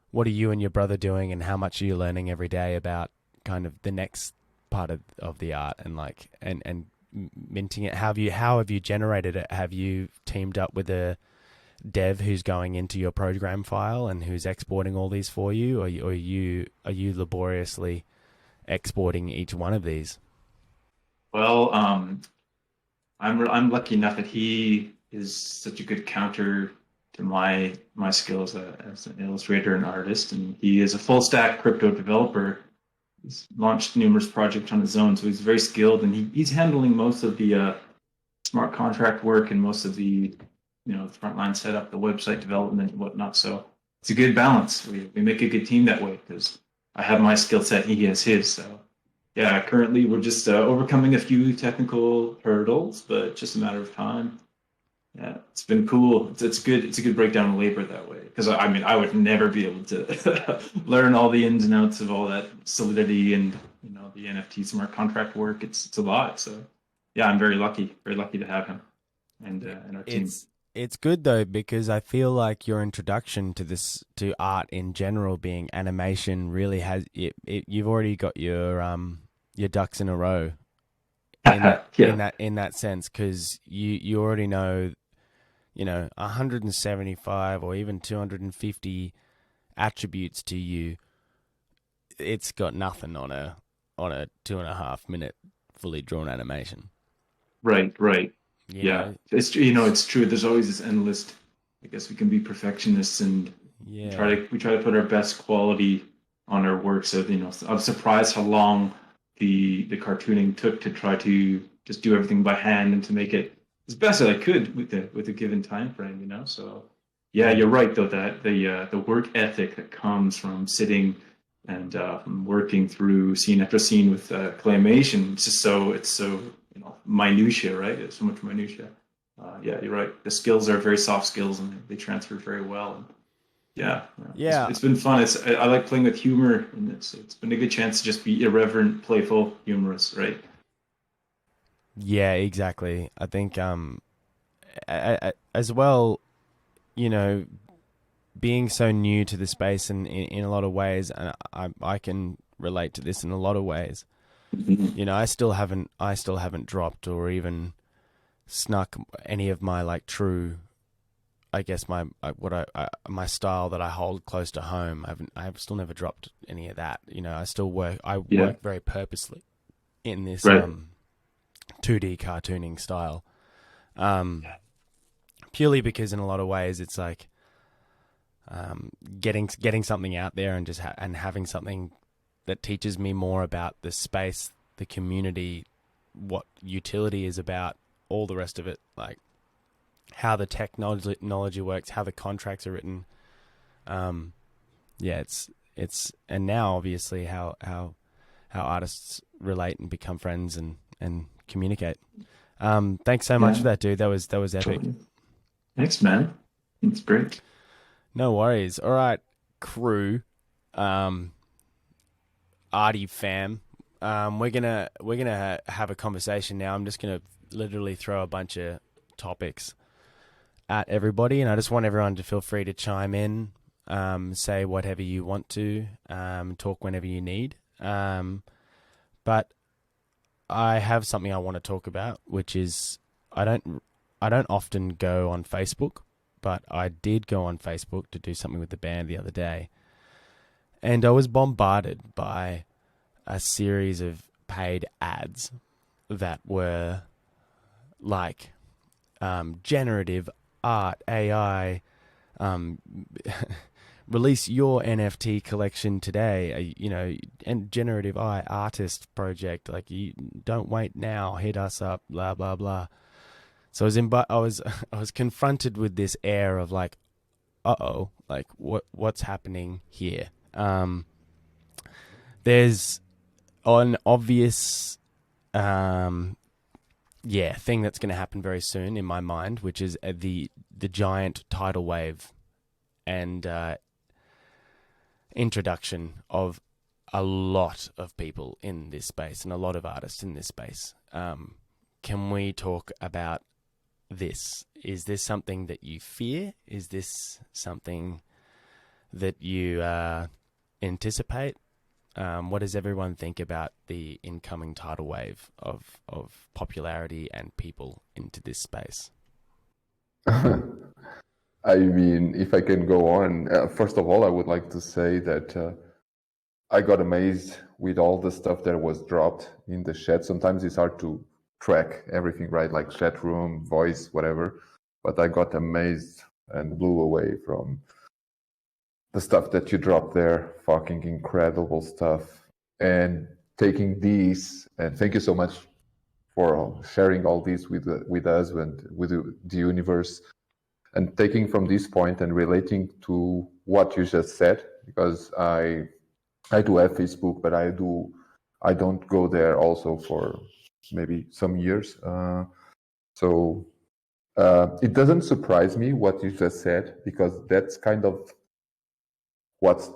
What are you and your brother doing, and how much are you learning every day about kind of the next part of the art and minting it? How have you generated it? Have you teamed up with a dev who's going into your program file and who's exporting all these for you, or are you laboriously exporting each one of these? Well, I'm lucky enough that he is such a good counter to my skills as an illustrator and artist, and he is a full stack crypto developer. He's launched numerous projects on his own, so he's very skilled, and he's handling most of the smart contract work and most of the frontline setup, the website development and whatnot. So it's a good balance. We make a good team that way, because I have my skill set, he has his. So yeah, currently we're just overcoming a few technical hurdles, but just a matter of time. Yeah, it's been cool. It's good. It's a good breakdown of labor that way, because I would never be able to learn all the ins and outs of all that Solidity and the NFT smart contract work. It's a lot. So yeah, I'm very lucky to have him and our team. It's good though, because I feel like your introduction to art in general, being animation, really has it. You've already got your ducks in a row in that sense, because you already know 175 or even 250 attributes to you. It's got nothing on a 2.5 minute fully drawn animation. Right. Yeah, it's true. There's always this endless. I guess we can be perfectionists and we try to put our best quality on our work. So I'm surprised how long the cartooning took to try to just do everything by hand and to make it as best as I could with a given time frame. So yeah, you're right though, that the work ethic that comes from sitting and from working through scene after scene with claymation, it's so minutia, right? It's so much minutia. Yeah, you're right. The skills are very soft skills and they transfer very well. And yeah. It's been fun. I like playing with humor, and it's been a good chance to just be irreverent, playful, humorous, right? Yeah, exactly. I think as well, being so new to the space and in a lot of ways, and I can relate to this in a lot of ways. I still haven't dropped or even snuck any of my true I guess my my style that I hold close to home. I've still never dropped any of that. You know, I work very purposely in this 2D cartooning style. Purely because in a lot of ways it's like getting something out there and just and having something that teaches me more about the space, the community, what utility is about, all the rest of it, like how the technology works, how the contracts are written. It's and now obviously how artists relate and become friends and communicate. Thanks so much for that, dude. That was epic. Totally. Thanks, man. It's great. No worries. All right, crew. Artie fam. We're gonna have a conversation now. I'm just gonna literally throw a bunch of topics at everybody, and I just want everyone to feel free to chime in, say whatever you want to, talk whenever you need. But I have something I want to talk about, which is I don't often go on Facebook, but I did go on Facebook to do something with the band the other day, and I was bombarded by a series of paid ads that were like generative art, AI, release your NFT collection today, and generative AI artist project, like, you don't wait now, hit us up, blah blah blah. So I was confronted with this air of like, like what's happening here? There's an obvious thing that's going to happen very soon in my mind, which is the giant tidal wave and introduction of a lot of people in this space and a lot of artists in this space. Can we talk about this? Is this something that you fear? Is this something that you anticipate? What does everyone think about the incoming tidal wave of popularity and people into this space? I mean, if I can go on, first of all, I would like to say that I got amazed with all the stuff that was dropped in the chat. Sometimes it's hard to track everything, right? Like chat room, voice, whatever. But I got amazed and blew away from the stuff that you dropped there. Fucking incredible stuff. And taking these, and thank you so much for sharing all this with us and with the universe, and taking from this point and relating to what you just said, because I do have Facebook, but I don't go there also for maybe some years. So it doesn't surprise me what you just said, because that's kind of what's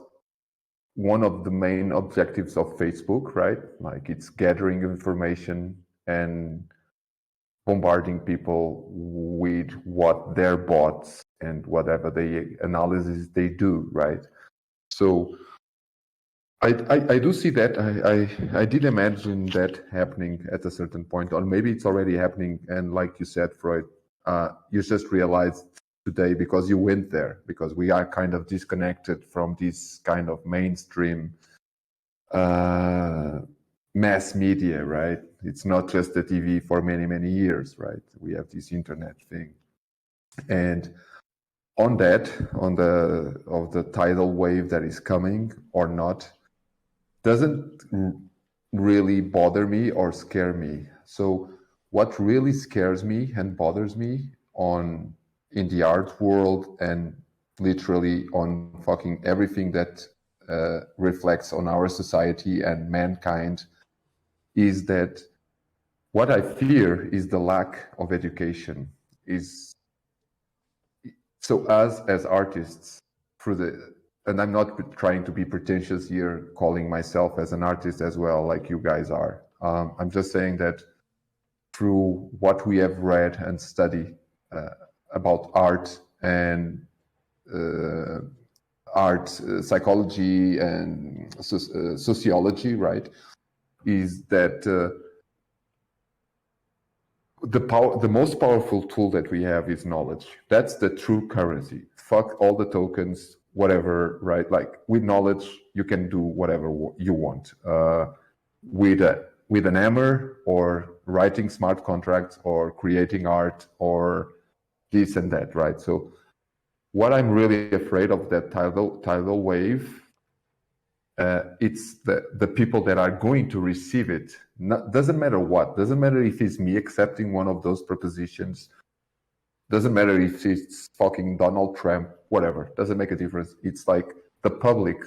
one of the main objectives of Facebook, right? Like, it's gathering information and bombarding people with what their bots and whatever the analysis they do, right? So I do see that. I did imagine that happening at a certain point, or maybe it's already happening. And like you said, Froyd, you just realized today because you went there, because we are kind of disconnected from this kind of mainstream mass media, right? It's not just the TV for many, many years, right? We have this internet thing. And on that, of the tidal wave that is coming or not, doesn't really bother me or scare me. So what really scares me and bothers me in the art world, and literally on fucking everything that reflects on our society and mankind, is that what I fear is the lack of education. So us as artists, and I'm not trying to be pretentious here, calling myself as an artist as well, like you guys are. I'm just saying that through what we have read and studied about art and psychology and sociology, right, is that the most powerful tool that we have is knowledge. That's the true currency. Fuck all the tokens, whatever, right? Like with knowledge, you can do whatever you want. With an hammer, or writing smart contracts, or creating art, or this and that, right? So what I'm really afraid of, that tidal wave, it's the people that are going to receive it. Doesn't matter what. Doesn't matter if it's me accepting one of those propositions. Doesn't matter if it's fucking Donald Trump, whatever. Doesn't make a difference. It's like the public,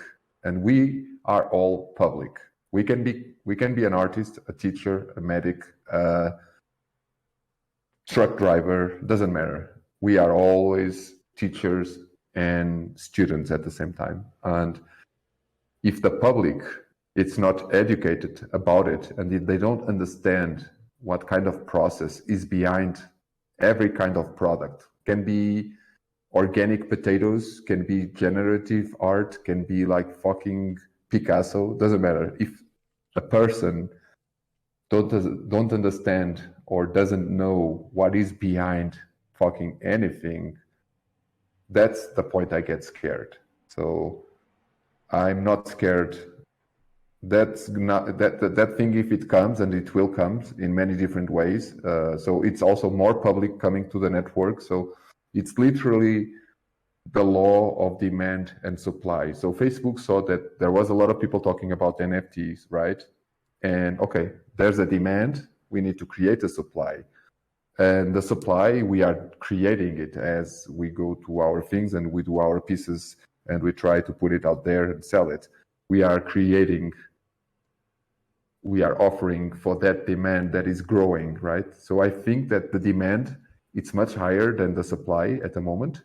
and we are all public. We can be an artist, a teacher, a medic, a truck driver. Doesn't matter. We are always teachers and students at the same time. And if the public is not educated about it, and if they don't understand what kind of process is behind every kind of product, can be organic potatoes, can be generative art, can be like fucking Picasso, doesn't matter. If a person don't understand or doesn't know what is behind fucking anything, that's the point I get scared. So I'm not scared. That's not that thing, if it comes, and it will come in many different ways. So it's also more public coming to the network. So it's literally the law of demand and supply. So Facebook saw that there was a lot of people talking about NFTs, right? And okay, there's a demand. We need to create a supply. And the supply, we are creating it as we go to our things and we do our pieces and we try to put it out there and sell it. We are offering for that demand that is growing, right? So I think that the demand, it's much higher than the supply at the moment.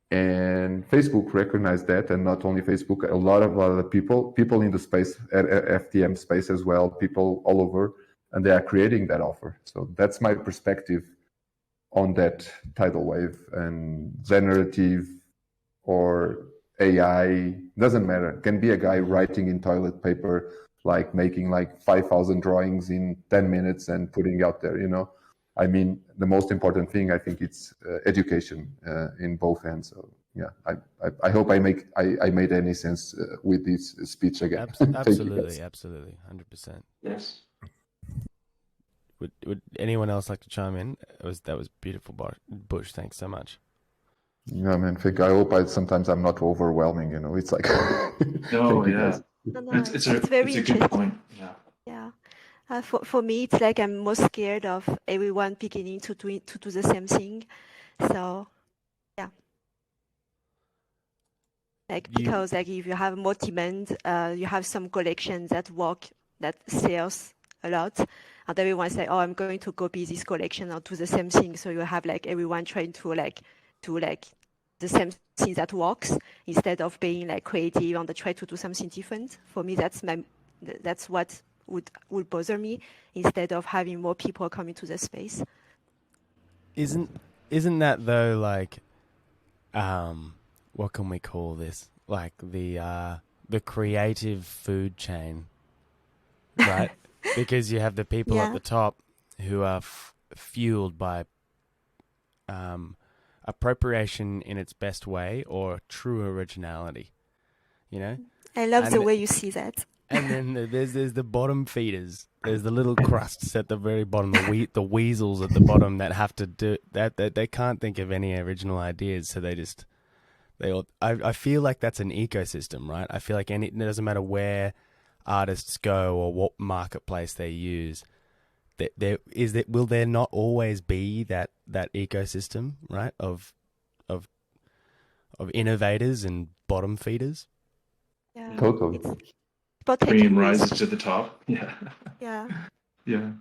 And Facebook recognized that, and not only Facebook, a lot of other people in the space, FTM space as well, people all over, and they are creating that offer. So that's my perspective on that tidal wave. And generative or AI, doesn't matter. It can be a guy writing in toilet paper, like making like 5,000 drawings in 10 minutes and putting out there, you know. I mean, the most important thing, I think, it's education in both ends. So yeah, I hope I made any sense with this speech again. Absolutely, absolutely, 100%. Yes. Would anyone else like to chime in? That was beautiful, Bush. Thanks so much. Yeah, man. I hope sometimes I'm not overwhelming. You know, it's like No, yeah. No, It's a very good interesting. point. Yeah. Yeah. For me, it's like I'm most scared of everyone beginning to do the same thing. So, yeah. Like, because like if you have more demand, you have some collections that sells a lot, and everyone say, "Oh, I'm going to copy this collection or do the same thing." So you have like everyone trying to do the same thing that works instead of being like creative and try to do something different. For me, that's what would bother me, instead of having more people coming to the space. Isn't that though, like, what can we call this? Like the creative food chain, right? Because you have the people at the top who are fueled by appropriation in its best way or true originality, you know? I love the way you see that. And then there's the bottom feeders. There's the little crusts at the very bottom, the weasels at the bottom that have to do that. They can't think of any original ideas, so I feel like that's an ecosystem, right? I feel like it doesn't matter where artists go or what marketplace they use. Will there not always be that ecosystem, right? Of innovators and bottom feeders. Yeah, Totally. Cream rises to the top. Yeah. Yeah. Yeah.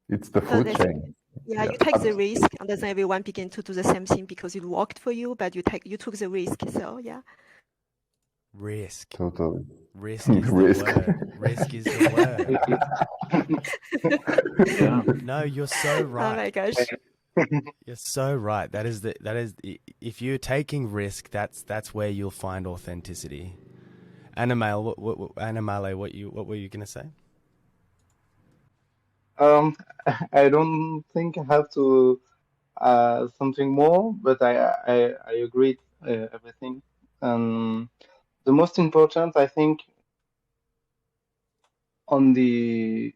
It's the food chain. Yeah, you take the risk, and then everyone begin to do the same thing because it worked for you, but you took the risk. So yeah. Risk. Totally. Risk is the word. Risk is the word. Yeah. No, you're so right. Oh my gosh. You're so right. That is if you're taking risk, that's where you'll find authenticity. Anemale, what were you going to say? Um, I don't think I have to something more, but I agree everything. The most important, I think, on the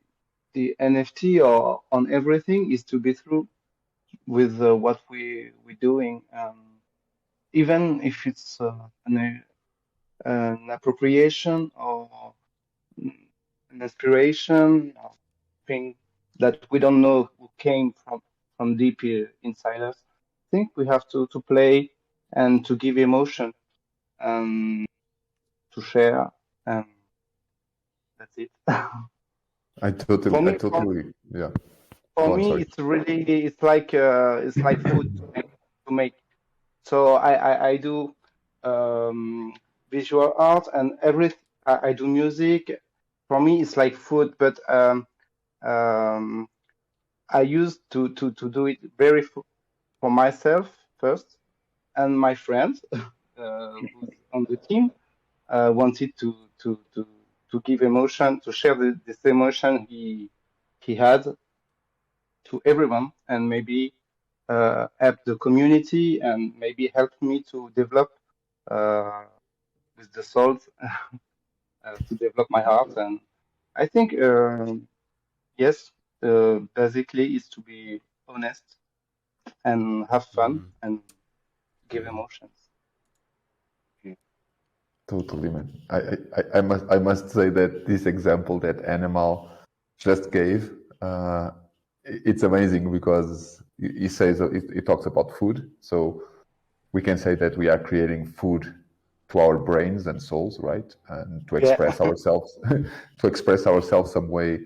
NFT or on everything is to be through with what we're doing, even if it's an appropriation or an inspiration, or thing that we don't know who came from deep inside us. I think we have to play and to give emotion and to share, and that's it. I For me, totally, yeah. for Go on, me, sorry. it's like food to make. So I do visual art and I do music. For me, it's like food, but um, I used to do it very for myself first, and my friends who's on the team wanted to give emotion, to share this emotion he had to everyone, and maybe help the community, and maybe help me to develop uh, with the salt to develop my art. And I think yes, basically is to be honest and have fun and give emotions. Okay. Totally, man. I must say that this example that Anemale just gave, it's amazing because he says he talks about food. So we can say that we are creating food to our brains and souls, right? And to Yeah. express ourselves, to express ourselves some way.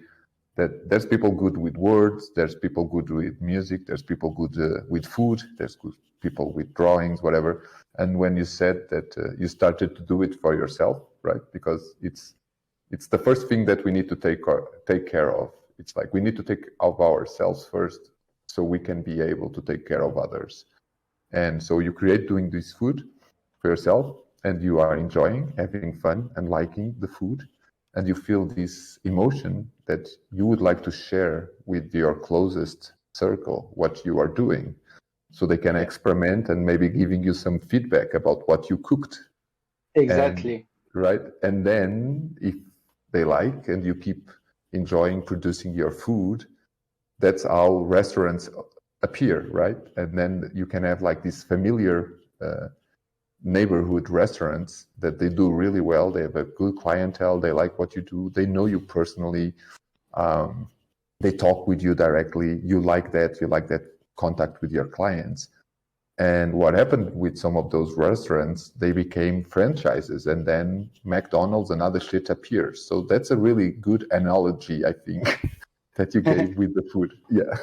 That there's people good with words, there's people good with music, there's people good with food, there's good people with drawings, whatever. And when you said that you started to do it for yourself, right? Because it's the first thing that we need to take care of. It's like we need to take care of ourselves first, so we can be able to take care of others. And so you create doing this food for yourself, and you are enjoying, having fun, and liking the food, and you feel this emotion that you would like to share with your closest circle what you are doing, so they can experiment and maybe giving you some feedback about what you cooked. Exactly. And, right, and then if they like and you keep enjoying producing your food, that's how restaurants appear, right? And then you can have like these familiar neighborhood restaurants that they do really well. They have a good clientele. They like what you do. They know you personally. They talk with you directly. You like that. You like that contact with your clients. And what happened with some of those restaurants, they became franchises, and then McDonald's and other shit appears. So that's a really good analogy, I think, that you gave with the food. Yeah.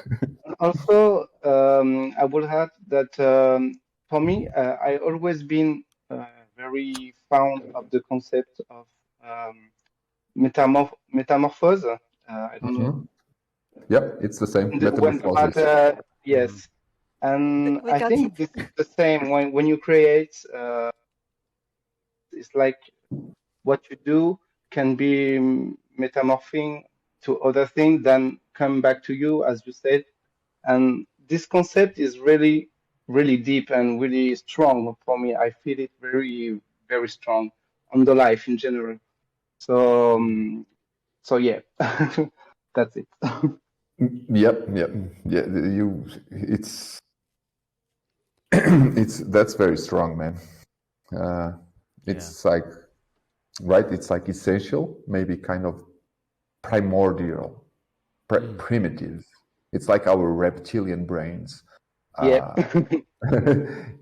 Also, I would add that for me, I always been very fond of the concept of metamorphose. I don't know. Mm-hmm. Yep, it's the same When the metamorphosis. matter, yes, and We I got think it. this is the same when you create. It's like what you do can be metamorphing to other things, then come back to you, as you said. And this concept is really, really deep and really strong for me. I feel it very, very strong on the life in general. So, so yeah, that's it. Yep, yep, yeah. It's that's very strong, man. It's like, right? It's like essential, maybe kind of primordial, primitive. It's like our reptilian brains, Yeah.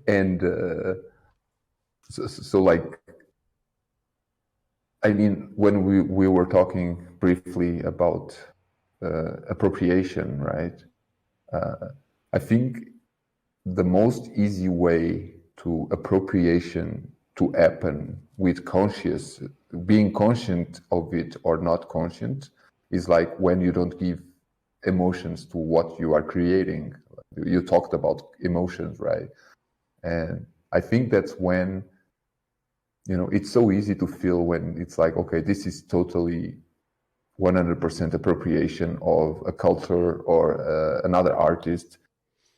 and so like, I mean, when we were talking briefly about appropriation, right? I think the most easy way to appropriation to happen with being conscient of it or not conscient, is like when you don't give emotions to what you are creating. You talked about emotions, right? And I think that's when, it's so easy to feel when it's like, okay, this is totally 100% appropriation of a culture or another artist,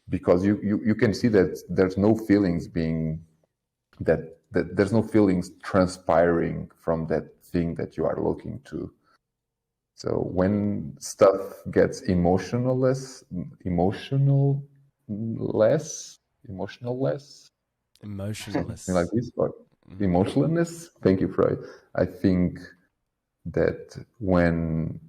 because you can see that there's no feelings being that there's no feelings transpiring from that thing that you are looking to. So when stuff gets emotionless, something like this, or emotionless. Thank you, Freud. I think that when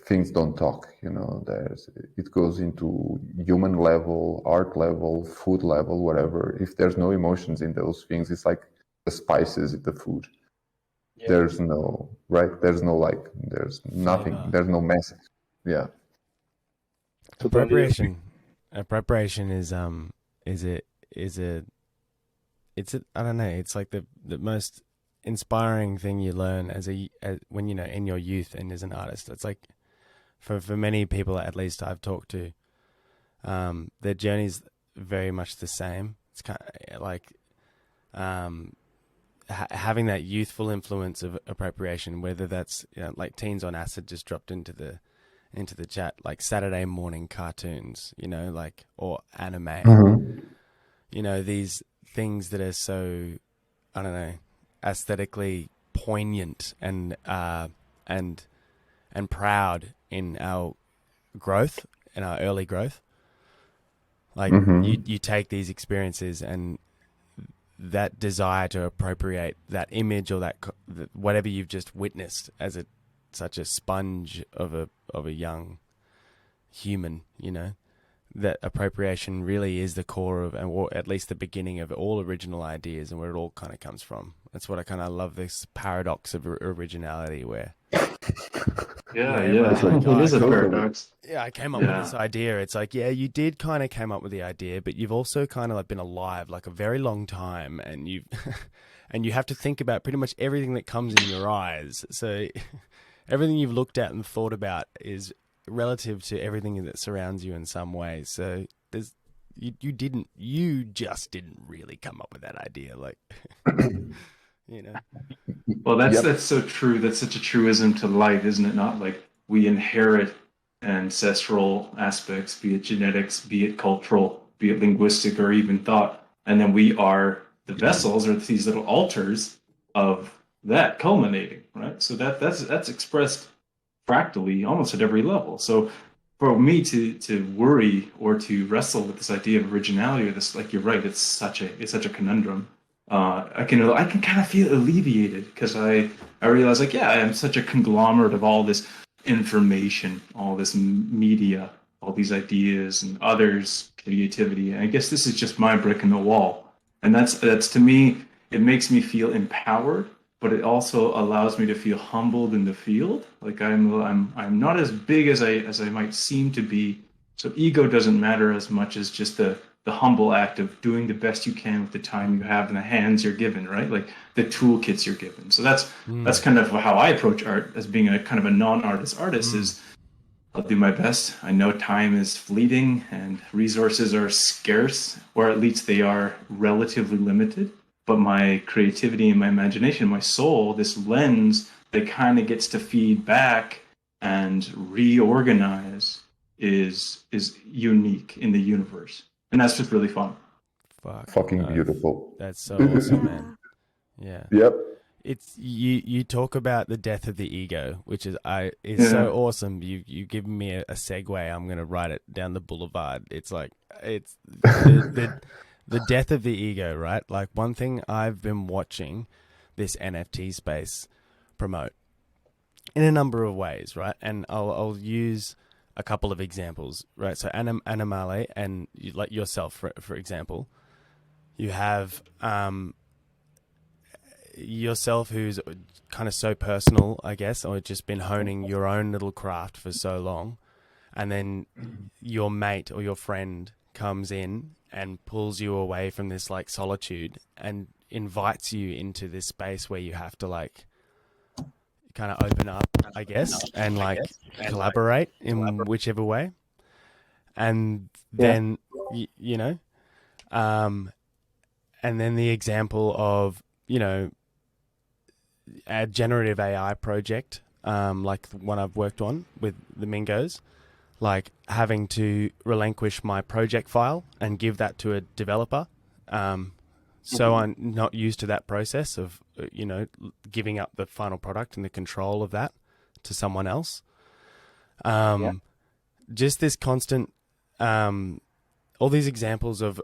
things don't talk, it goes into human level, art level, food level, whatever. If there's no emotions in those things, it's like the spices in the food. Yeah. There's no there's nothing. Flavor. There's no message. Yeah. Appropriation is I don't know, it's like the most inspiring thing you learn as when in your youth and as an artist. It's like for many people, at least I've talked to, their journey's very much the same. It's kind of like having that youthful influence of appropriation, whether that's like Teens on Acid just dropped into the chat, like Saturday morning cartoons, or anime, Mm-hmm. These things that are so, I don't know, aesthetically poignant and proud in our growth, in our early growth. Like you take these experiences and that desire to appropriate that image or that whatever you've just witnessed as such a sponge of a young human, that appropriation really is the core of, or at least the beginning of all original ideas and where it all kind of comes from. That's what I kind of love, this paradox of originality where Yeah. like, It is a paradox. Yeah, I came up with this idea. It's like, yeah, you did kind of came up with the idea, but you've also kind of like been alive like a very long time, and you've and you have to think about pretty much everything that comes in your eyes. So everything you've looked at and thought about is relative to everything that surrounds you in some way. So there's you just didn't really come up with that idea, like Well, that's so true. That's such a truism to life, isn't it? Not like we inherit ancestral aspects, be it genetics, be it cultural, be it linguistic, or even thought, and then we are the vessels or these little altars of that culminating, right? So that's expressed fractally almost at every level. So for me to worry or to wrestle with this idea of originality, or this, like, you're right, it's such a conundrum. I can kind of feel alleviated because I realize, like, yeah, I am such a conglomerate of all this information, all this media, all these ideas and others' creativity. And I guess this is just my brick in the wall. And that's to me, it makes me feel empowered, but it also allows me to feel humbled in the field. Like I'm not as big as I might seem to be. So ego doesn't matter as much as just the humble act of doing the best you can with the time you have and the hands you're given, right? Like the toolkits you're given. So that's kind of how I approach art, as being a kind of a non-artist artist. Is I'll do my best. I know time is fleeting and resources are scarce, or at least they are relatively limited. But my creativity and my imagination, my soul, this lens that kind of gets to feed back and reorganize is unique in the universe. And that's just really fun. Fucking beautiful. That's so awesome, man. Yeah. Yep. It's you talk about the death of the ego, which is so awesome. You give me a segue. I'm gonna write it down the boulevard. It's like it's the death of the ego, right? Like, one thing I've been watching this NFT space promote in a number of ways, right? And I'll use a couple of examples, right? So Anemale and like yourself, for example, you have yourself, who's kind of so personal, I guess, or just been honing your own little craft for so long, and then your mate or your friend comes in and pulls you away from this like solitude and invites you into this space where you have to like kind of open up, I guess, and like collaborate in whichever way. And then, and then the example of, a generative AI project, like the one I've worked on with the Mingos, like having to relinquish my project file and give that to a developer. So I'm not used to that process of, giving up the final product and the control of that to someone else. Just this constant, all these examples of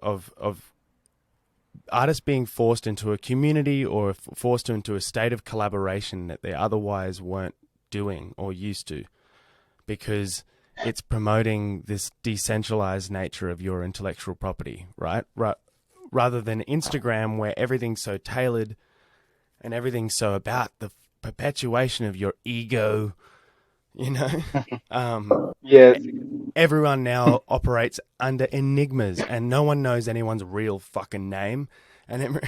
artists being forced into a community or forced into a state of collaboration that they otherwise weren't doing or used to, because it's promoting this decentralized nature of your intellectual property, right? Rather than Instagram, where everything's so tailored and everything's so about the perpetuation of your ego, Yes. Everyone now operates under enigmas, and no one knows anyone's real fucking name, and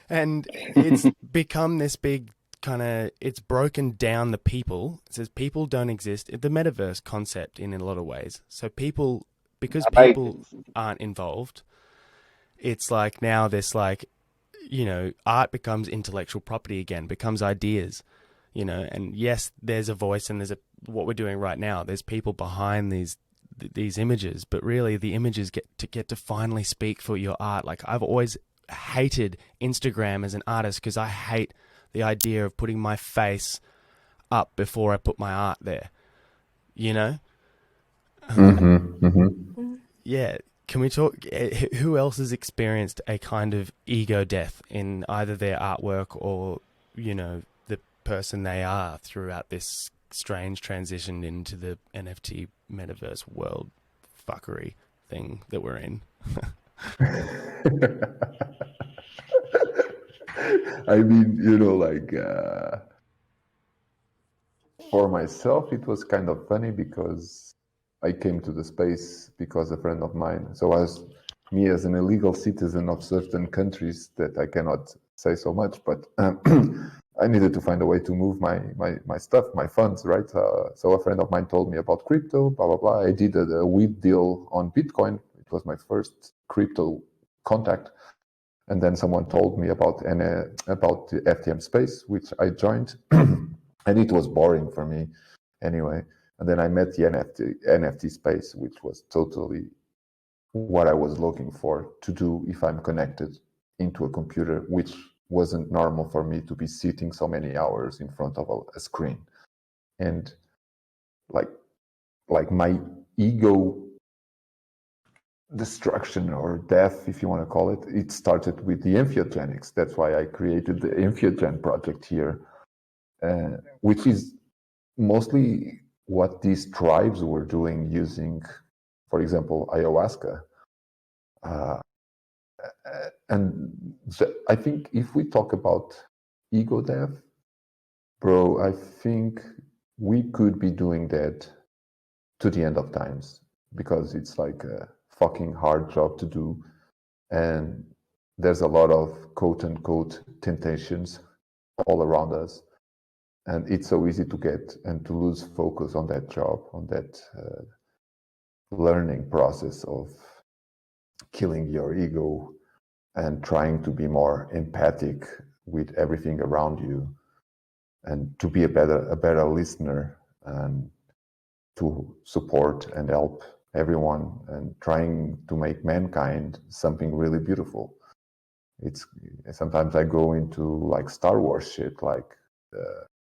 it's become this big kind of, it's broken down the people. It says people don't exist. The metaverse concept in a lot of ways. So because people aren't involved, it's like now this art becomes intellectual property again, becomes ideas, and yes, there's a voice and what we're doing right now. There's people behind these images, but really the images get to finally speak for your art. Like, I've always hated Instagram as an artist because I hate the idea of putting my face up before I put my art there, Yeah. Can we talk, who else has experienced a kind of ego death in either their artwork or, the person they are throughout this strange transition into the NFT metaverse world fuckery thing that we're in? I mean, for myself, it was kind of funny because I came to the space because a friend of mine. So as an illegal citizen of certain countries that I cannot say so much, but I needed to find a way to move my stuff, my funds, right? So a friend of mine told me about crypto, blah, blah, blah. I did a wheat deal on Bitcoin. It was my first crypto contact. And then someone told me about the FTM space, which I joined. And it was boring for me anyway. And then I met the NFT space, which was totally what I was looking for to do if I'm connected into a computer, which wasn't normal for me to be sitting so many hours in front of a screen. And like my ego destruction or death, if you want to call it, it started with the Entheogenics. That's why I created the Entheogen project here, which is mostly what these tribes were doing using, for example, ayahuasca. I think if we talk about ego death, bro, I think we could be doing that to the end of times, because it's like a fucking hard job to do. And there's a lot of quote unquote temptations all around us. And it's so easy to get and to lose focus on that job, on that learning process of killing your ego and trying to be more empathic with everything around you, and to be a better listener, and to support and help everyone, and trying to make mankind something really beautiful. It's sometimes I go into like Star Wars shit, like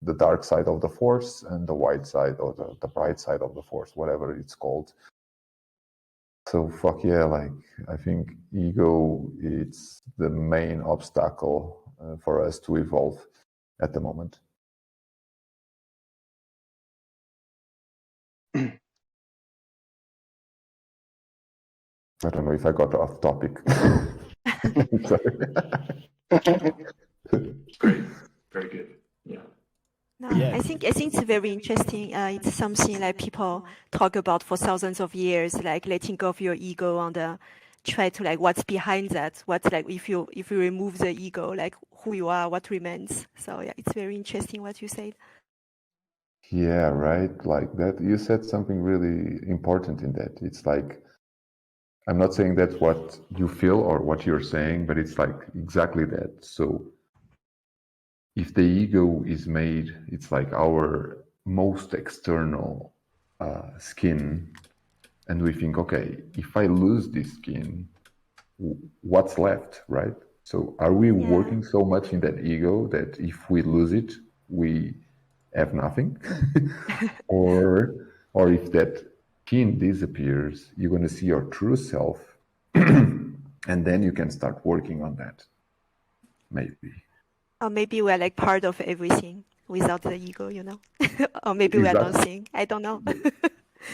the dark side of the Force and the white side, or the bright side of the Force, whatever it's called. So fuck yeah, like I think ego, it's the main obstacle for us to evolve at the moment. I don't know if I got off topic. Sorry. Great, very good. Yeah. No, I think it's very interesting. It's something like people talk about for thousands of years, like letting go of your ego and try to like what's behind that. What's like if you remove the ego, like who you are, what remains. So yeah, it's very interesting what you said. Yeah, right. Like that, you said something really important in that. It's like, I'm not saying that's what you feel or what you're saying, but it's like exactly that. So if the ego is made, it's like our most external skin, and we think, okay, if I lose this skin, what's left, right? So are we working so much in that ego that if we lose it, we have nothing? or if that skin disappears, you're going to see your true self, and then you can start working on that, maybe. Or maybe we're like part of everything without the ego, you know? Or maybe we're Exactly. nothing. I don't know.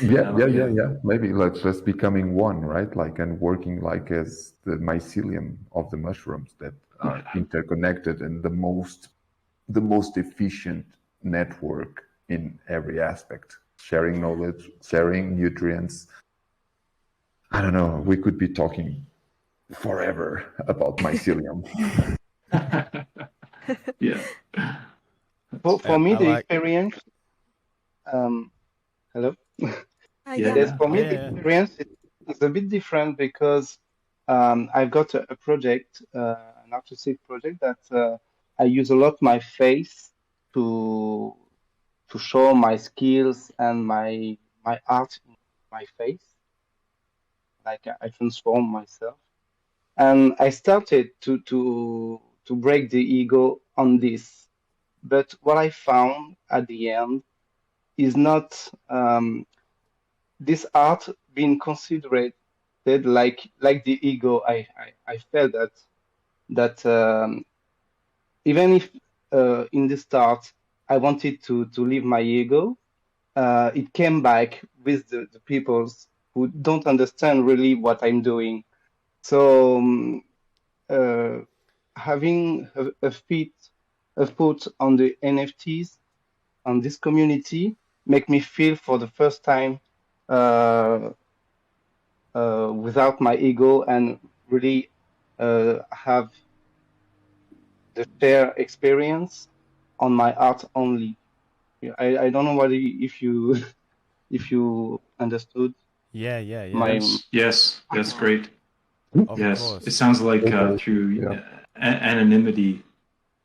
Yeah. Maybe like just becoming one, right? Like, and working like as the mycelium of the mushrooms that are interconnected, and the most efficient network in every aspect, sharing knowledge, sharing nutrients. I don't know. We could be talking forever about mycelium. Yeah. For me, I the like. experience. Hello. Yes, Yeah. for me, the Yeah. experience is a bit different because I've got a project, an artistic project that I use a lot my face to show my skills and my art in my face. Like I transform myself, and I started to break the ego on this. But what I found at the end is not this art being considered like the ego. I felt that even if in the start I wanted to leave my ego, it came back with the peoples who don't understand really what I'm doing. So uh, having a foot on the NFTs on this community make me feel for the first time uh, without my ego and really have the share experience on my art only. I don't know what if you if you understood Yeah. my. Yes. That's great. Of Yes. It course. sounds like Okay. through Yeah. anonymity,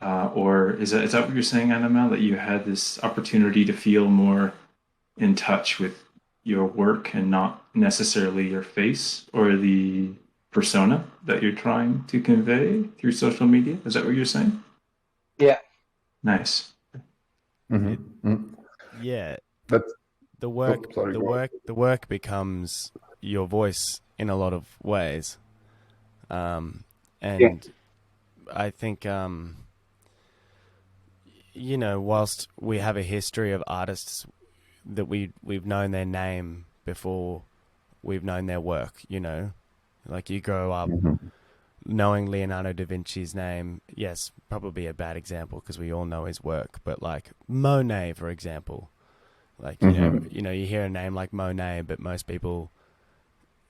or is that what you're saying, Anemale, that you had this opportunity to feel more in touch with your work and not necessarily your face or the persona that you're trying to convey through social media? Is that what you're saying? Yeah. Nice. It, yeah. But The work. sorry, go ahead. The work becomes your voice in a lot of ways. Yeah. And I think, whilst we have a history of artists that we've known their name before we've known their work, like you grow up knowing Leonardo da Vinci's name. Yes, probably a bad example because we all know his work, but like Monet, for example, like, you hear a name like Monet, but most people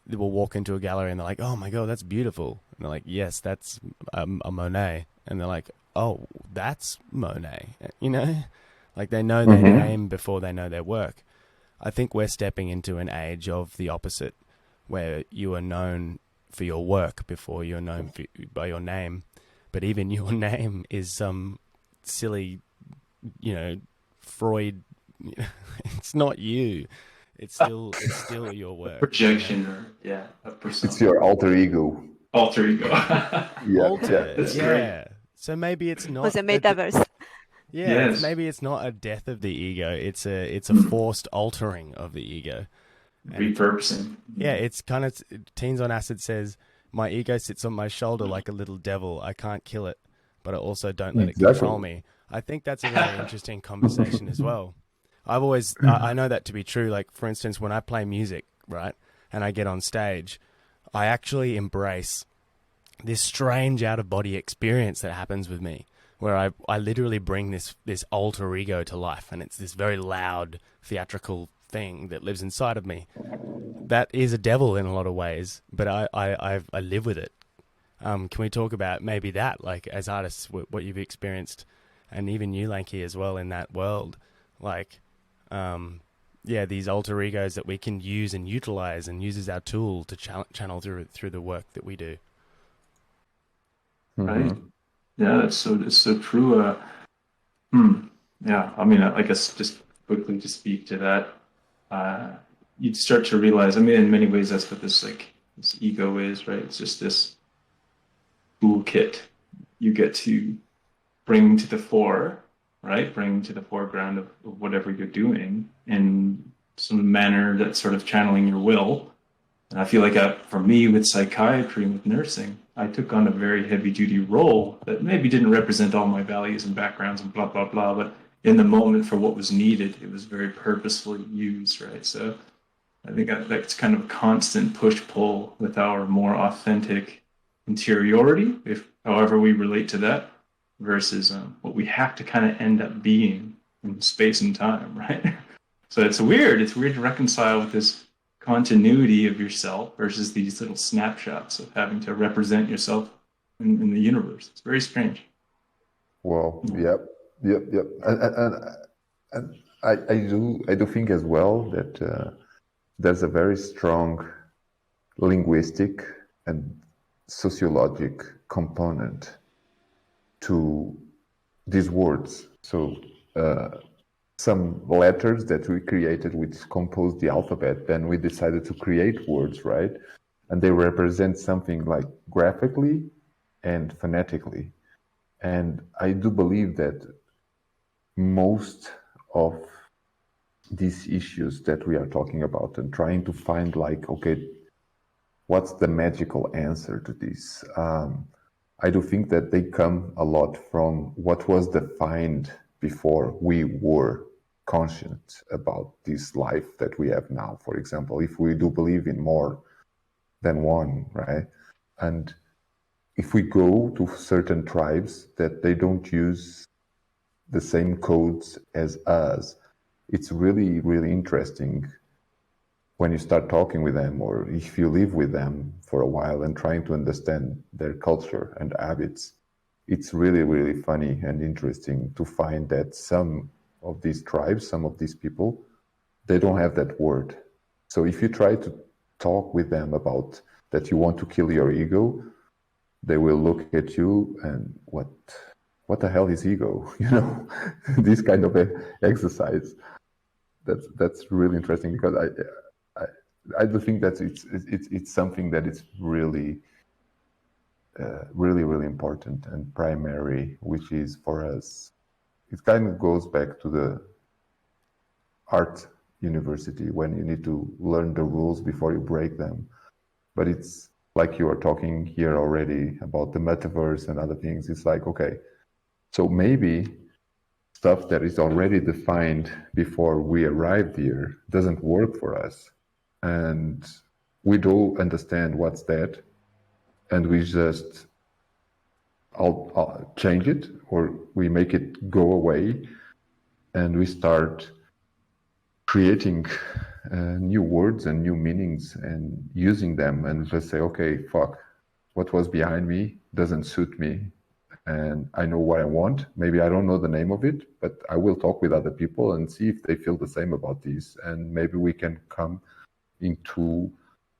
will walk into a gallery and they're like, oh my God, that's beautiful. And they're like, yes, that's a Monet. And they're like, oh, that's Monet, like they know their name before they know their work. I think we're stepping into an age of the opposite, where you are known for your work before you're known by your name. But even your name is some silly, Froid. It's not you. It's still your work. Projection or a persona. It's your alter ego. Alter ego. Alter. That's Yeah. great. So maybe it's Or not the metaverse. Yes. maybe it's not a death of the ego. It's a forced altering of the ego. And Repurposing. it's kind of, Teens on Acid says, my ego sits on my shoulder like a little devil. I can't kill it, but I also don't let it control me. I think that's a really interesting conversation as well. I've always, I know that to be true. Like, for instance, when I play music, right, and I get on stage, I actually embrace this strange out-of-body experience that happens with me, where I literally bring this alter ego to life, and it's this very loud, theatrical thing that lives inside of me. That is a devil in a lot of ways, but I live with it. Can we talk about maybe that, like, as artists, what you've experienced, and even you, Lanky, as well, in that world? Like, these alter egos that we can use and utilize and use as our tool to channel through the work that we do. Right. Yeah, that's so true. Yeah, I mean, I guess just quickly to speak to that, you'd start to realize, I mean, in many ways, that's what this ego is, right? It's just this toolkit you get to bring to the fore, right? Bring to the foreground of whatever you're doing in some manner that's sort of channeling your will. And I feel like for me, with psychiatry and with nursing, I took on a very heavy duty role that maybe didn't represent all my values and backgrounds and blah, blah, blah. But in the moment for what was needed, it was very purposefully used, right? So I think that's kind of a constant push-pull with our more authentic interiority, if however we relate to that, versus what we have to kind of end up being in space and time, right? So it's weird. It's weird to reconcile with this continuity of yourself versus these little snapshots of having to represent yourself in the universe. It's very strange. Well, yep. And I do think as well that there's a very strong linguistic and sociologic component to these words. So some letters that we created, which composed the alphabet, then we decided to create words, right? And they represent something like graphically and phonetically. And I do believe that most of these issues that we are talking about and trying to find like, okay, what's the magical answer to this? I do think that they come a lot from what was defined before we were conscious about this life that we have now. For example, if we do believe in more than one, right? And if we go to certain tribes that they don't use the same codes as us, it's really, really interesting when you start talking with them, or if you live with them for a while and trying to understand their culture and habits. It's really, really funny and interesting to find that some of these tribes, some of these people, they don't have that word. So if you try to talk with them about that you want to kill your ego, they will look at you and what the hell is ego? You know, this kind of exercise. That's really interesting because I do think that it's something that is really, really important and primary, which is for us. It kind of goes back to the art university when you need to learn the rules before you break them. But it's like you are talking here already about the metaverse and other things. It's like, okay, so maybe stuff that is already defined before we arrived here doesn't work for us. And we do understand what's that, and we just I'll change it, or we make it go away, and we start creating new words and new meanings and using them, and just say, okay, fuck, what was behind me doesn't suit me, and I know what I want. Maybe I don't know the name of it, but I will talk with other people and see if they feel the same about this, and maybe we can come into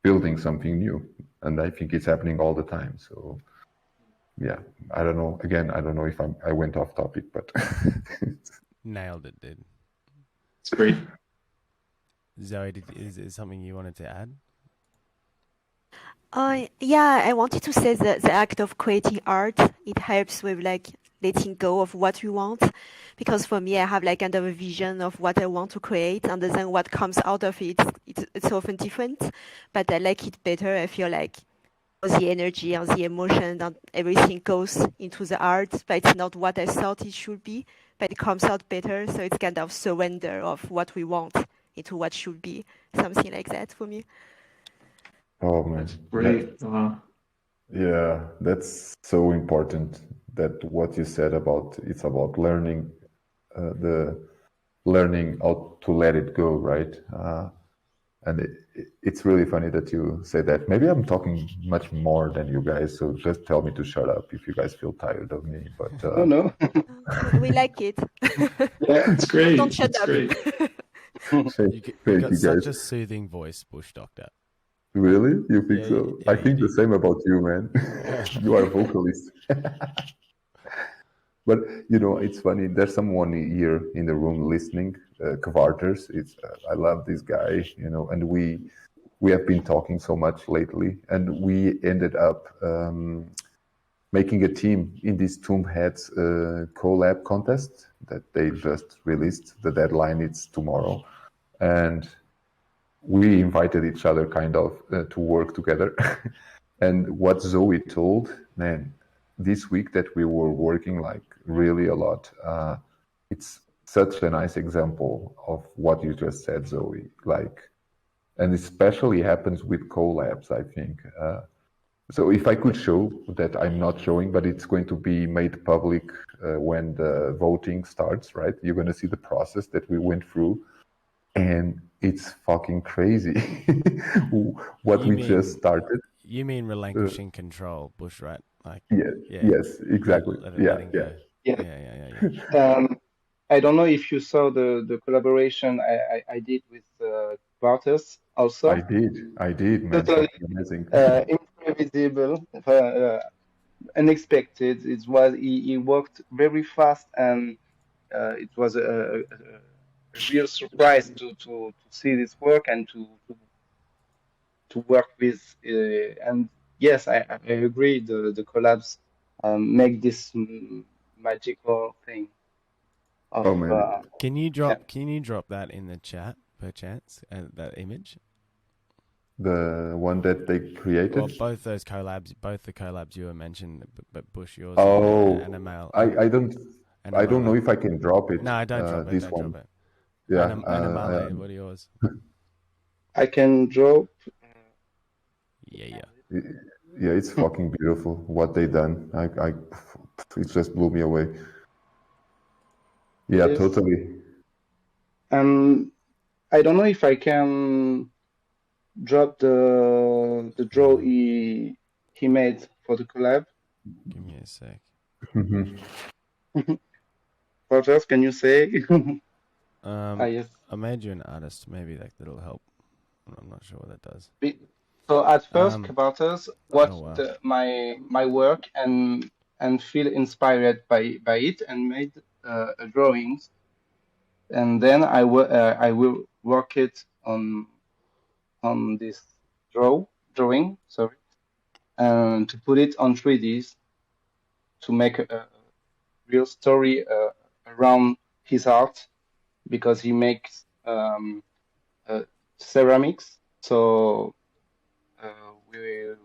building something new. And I think it's happening all the time. So yeah, I don't know. Again, I don't know if I went off topic, but Nailed it, dude. It's great. Zoe, is there something you wanted to add? Yeah, I wanted to say that the act of creating art, it helps with like letting go of what we want. Because for me, I have like kind of a vision of what I want to create, and then what comes out of it, it's often different. But I like it better. I feel like the energy and the emotion and everything goes into the art, but it's not what I thought it should be, but it comes out better. So it's kind of surrender of what we want into what should be, something like that for me. oh man, That's great. yeah, that's so important. That what you said about it's about learning, learning how to let it go, right? And it's really funny that you say that. Maybe I'm talking much more than you guys, so just tell me to shut up if you guys feel tired of me. But Oh no. We like it. Yeah. It's great. Don't shut It's up. great. You got such a soothing voice, Bushdoctor. Really? You think Yeah, so? yeah, I you think the do. same about you, man. You are a vocalist. But it's funny. There's someone here in the room listening. Kvarters. I love this guy. And we have been talking so much lately, and we ended up making a team in this Tomb Heads collab contest that they just released. The deadline is tomorrow, and we invited each other kind of to work together. And what Zoe told, man, this week that we were working like really a lot, it's such a nice example of what you just said, Zoe. And especially happens with collabs, I think. So if I could show that I'm not showing, but it's going to be made public when the voting starts, right? You're going to see the process that we went through, and it's fucking crazy what we just started. You mean relinquishing control, Bush, right? Yes, exactly. Letting go. Yeah. Yeah. I don't know if you saw the collaboration I did with Bartes also. I did, man. Totally amazing. imprevisible, unexpected. It was he worked very fast, and it was a real surprise to see this work and to work with. And yes, I agree. The collabs make this magical thing. Oh man. Can you drop that in the chat, perchance, that image? The one that they created? Well, both the collabs you were mentioned, but Bush, yours. Oh, and Anemale. I don't know if I can drop it. No, don't drop it. This don't one. drop it. Yeah. Anemale, what are yours? I can drop. Yeah. Yeah, it's fucking beautiful what they done. It just blew me away. Yeah, Yes. totally. I don't know if I can drop the draw he made for the collab. Give me a sec. Rogers, can you say? Yes. I made you an artist. Maybe that'll help. I'm not sure what that does. So at first, Kabartas watched wow. my work and feel inspired by it and made drawings, and then I will work it on this drawing, sorry, and to put it on 3Ds to make a real story around his art, because he makes ceramics. So we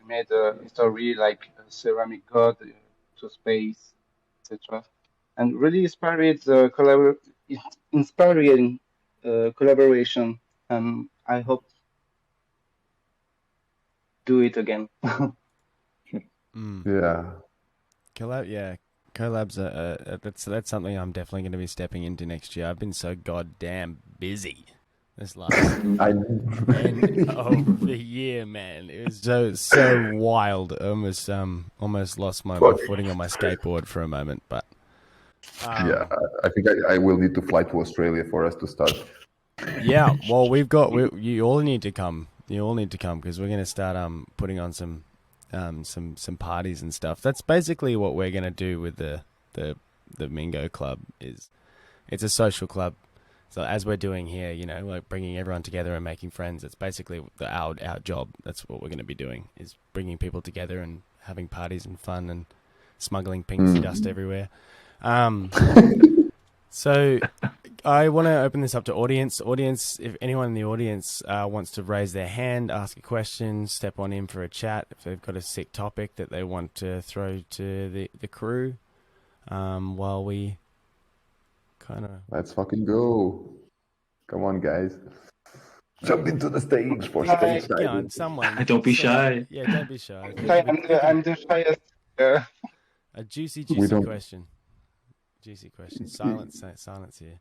made a story like a ceramic god to space, etc. And really inspiring collaboration. And I hope do it again. Yeah. Collabs are that's something I'm definitely going to be stepping into next year. I've been so goddamn busy this last end of the year, man. It was so wild. Almost lost my footing on my skateboard for a moment, but yeah, I think I will need to fly to Australia for us to start. Yeah, well, you all need to come. You all need to come because we're going to start putting on some parties and stuff. That's basically what we're going to do with the Mingo Club. It's a social club. So as we're doing here, like bringing everyone together and making friends. It's basically our job. That's what we're going to be doing, is bringing people together and having parties and fun and smuggling pink dust everywhere. So I want to open this up to audience. If anyone in the audience wants to raise their hand, ask a question, step on in for a chat, if they've got a sick topic that they want to throw to the crew, while we kind of... Let's fucking go. Come on, guys. Jump into the stage for stage Come on, someone. Don't be shy. Yeah, don't be shy. I'm the shyest. A juicy question. Juicy question. Silence here.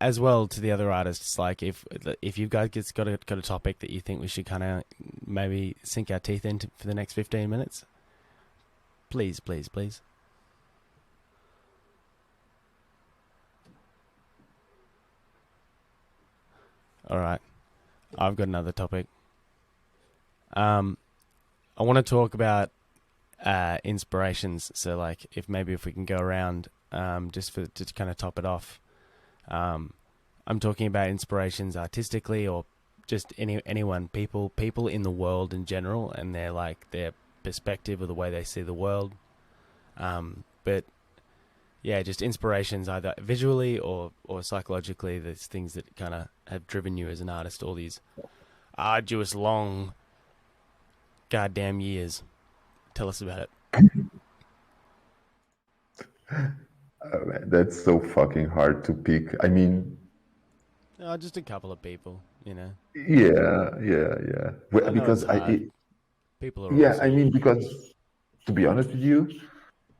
As well to the other artists, like if you guys got a topic that you think we should kind of maybe sink our teeth into for the next 15 minutes, please. All right, I've got another topic. I want to talk about inspirations. So, like, if we can go around, to kind of top it off. I'm talking about inspirations artistically, or just anyone, people in the world in general, and their perspective or the way they see the world. But yeah, just inspirations either visually or psychologically. There's things that kind of have driven you as an artist all these arduous, long, goddamn years. Tell us about it. That's so fucking hard to pick. I mean, Just a couple of people, you know. yeah. Well, I know because it's hard. People are yeah, awesome. I mean, because to be honest with you,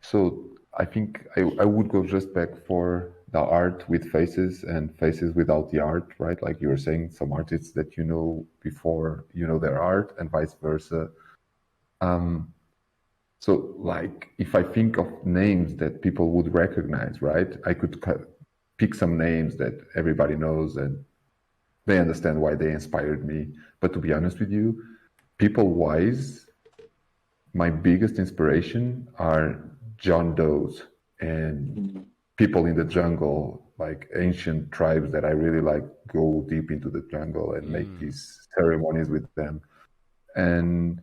so I think I would go just back for the art with faces and faces without the art, right? Like you were saying, some artists that you know before you know their art, and vice versa. So, like, if I think of names that people would recognize, right? I could pick some names that everybody knows and they understand why they inspired me. But to be honest with you, people-wise, my biggest inspiration are John Does and people in the jungle, like ancient tribes that I really like, go deep into the jungle and make these ceremonies with them. And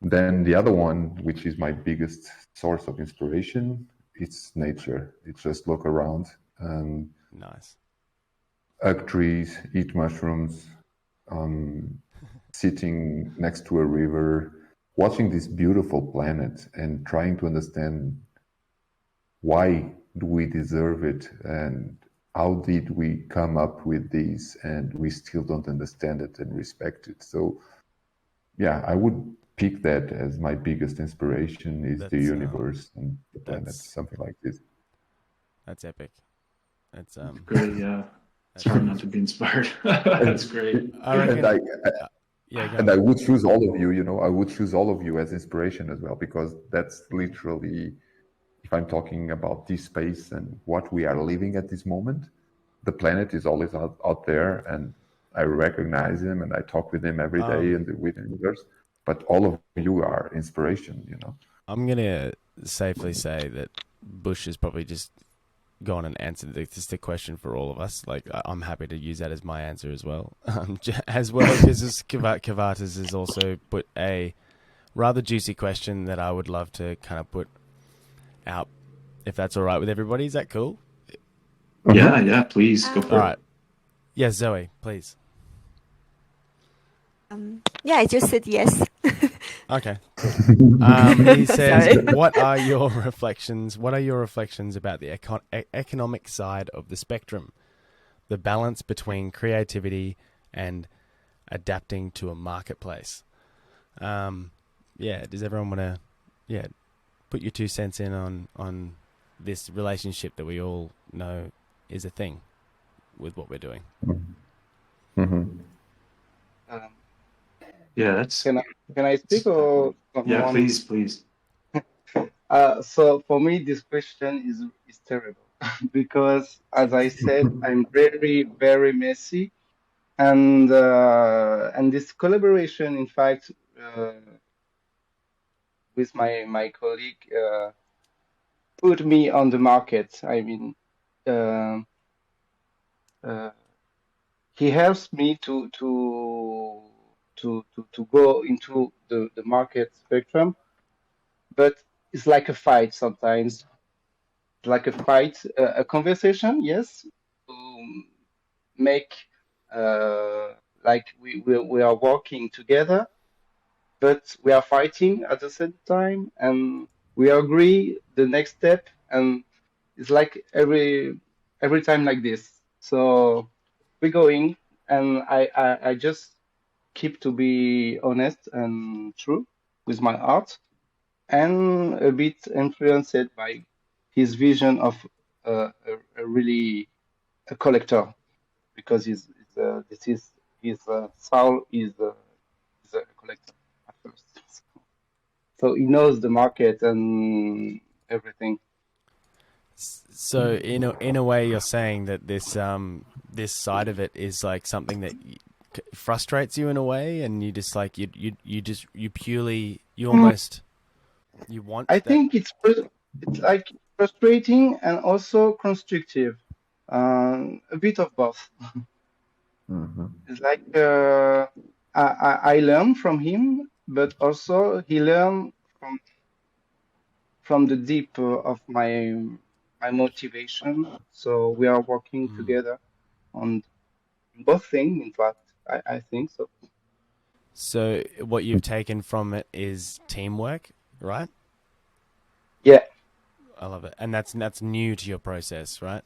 then the other one, which is my biggest source of inspiration, it's nature. It's just look around and Nice. hug trees, eat mushrooms, sitting next to a river, watching this beautiful planet and trying to understand why do we deserve it and how did we come up with this and we still don't understand it and respect it. So yeah, I would pick that as my biggest inspiration is the universe and the planet, something like this. That's epic. That's great. Yeah, it's hard not to be inspired. That's great. I reckon. And I would choose all of you. You know, I would choose all of you as inspiration as well, because that's literally, if I'm talking about this space and what we are living at this moment, the planet is always out there, and I recognize him and I talk with him every day in the universe. But all of you are inspiration, you know. I'm gonna safely say that Bush has probably just gone and answered the question for all of us. Like, I'm happy to use that as my answer as well. As well as Kavatas has also put a rather juicy question that I would love to kind of put out, if that's all right with everybody. Is that cool? Yeah, please go for it. All right. Yes, Zoe, please. Yeah, I just said yes. Okay. He says, Sorry. what are your reflections about the economic side of the spectrum? The balance between creativity and adapting to a marketplace. Does everyone want to put your 2 cents in on this relationship that we all know is a thing with what we're doing? Mm-hmm. Yeah, that's. Can I speak or someone? Yeah, please. So for me, this question is terrible because, as I said, I'm very, very messy, and this collaboration, in fact, with my colleague, put me on the market. I mean, he helps me to go into the market spectrum, but it's like a fight sometimes. Like a fight, a conversation, yes, to make like we are working together, but we are fighting at the same time, and we agree the next step, and it's like every time like this. So we're going, and I just keep to be honest and true with my art, and a bit influenced by his vision of a really a collector, because his soul is a collector at first. So he knows the market and everything. So in a way, you're saying that this side of it is like something that frustrates you in a way, and you just like you you almost you want I that. think it's like frustrating and also constructive, a bit of both. Mm-hmm. It's like I learn from him, but also he learn from the deep of my motivation. So we are working together on both things. In fact, I think so. So what you've taken from it is teamwork, right? Yeah, I love it, and that's new to your process, right?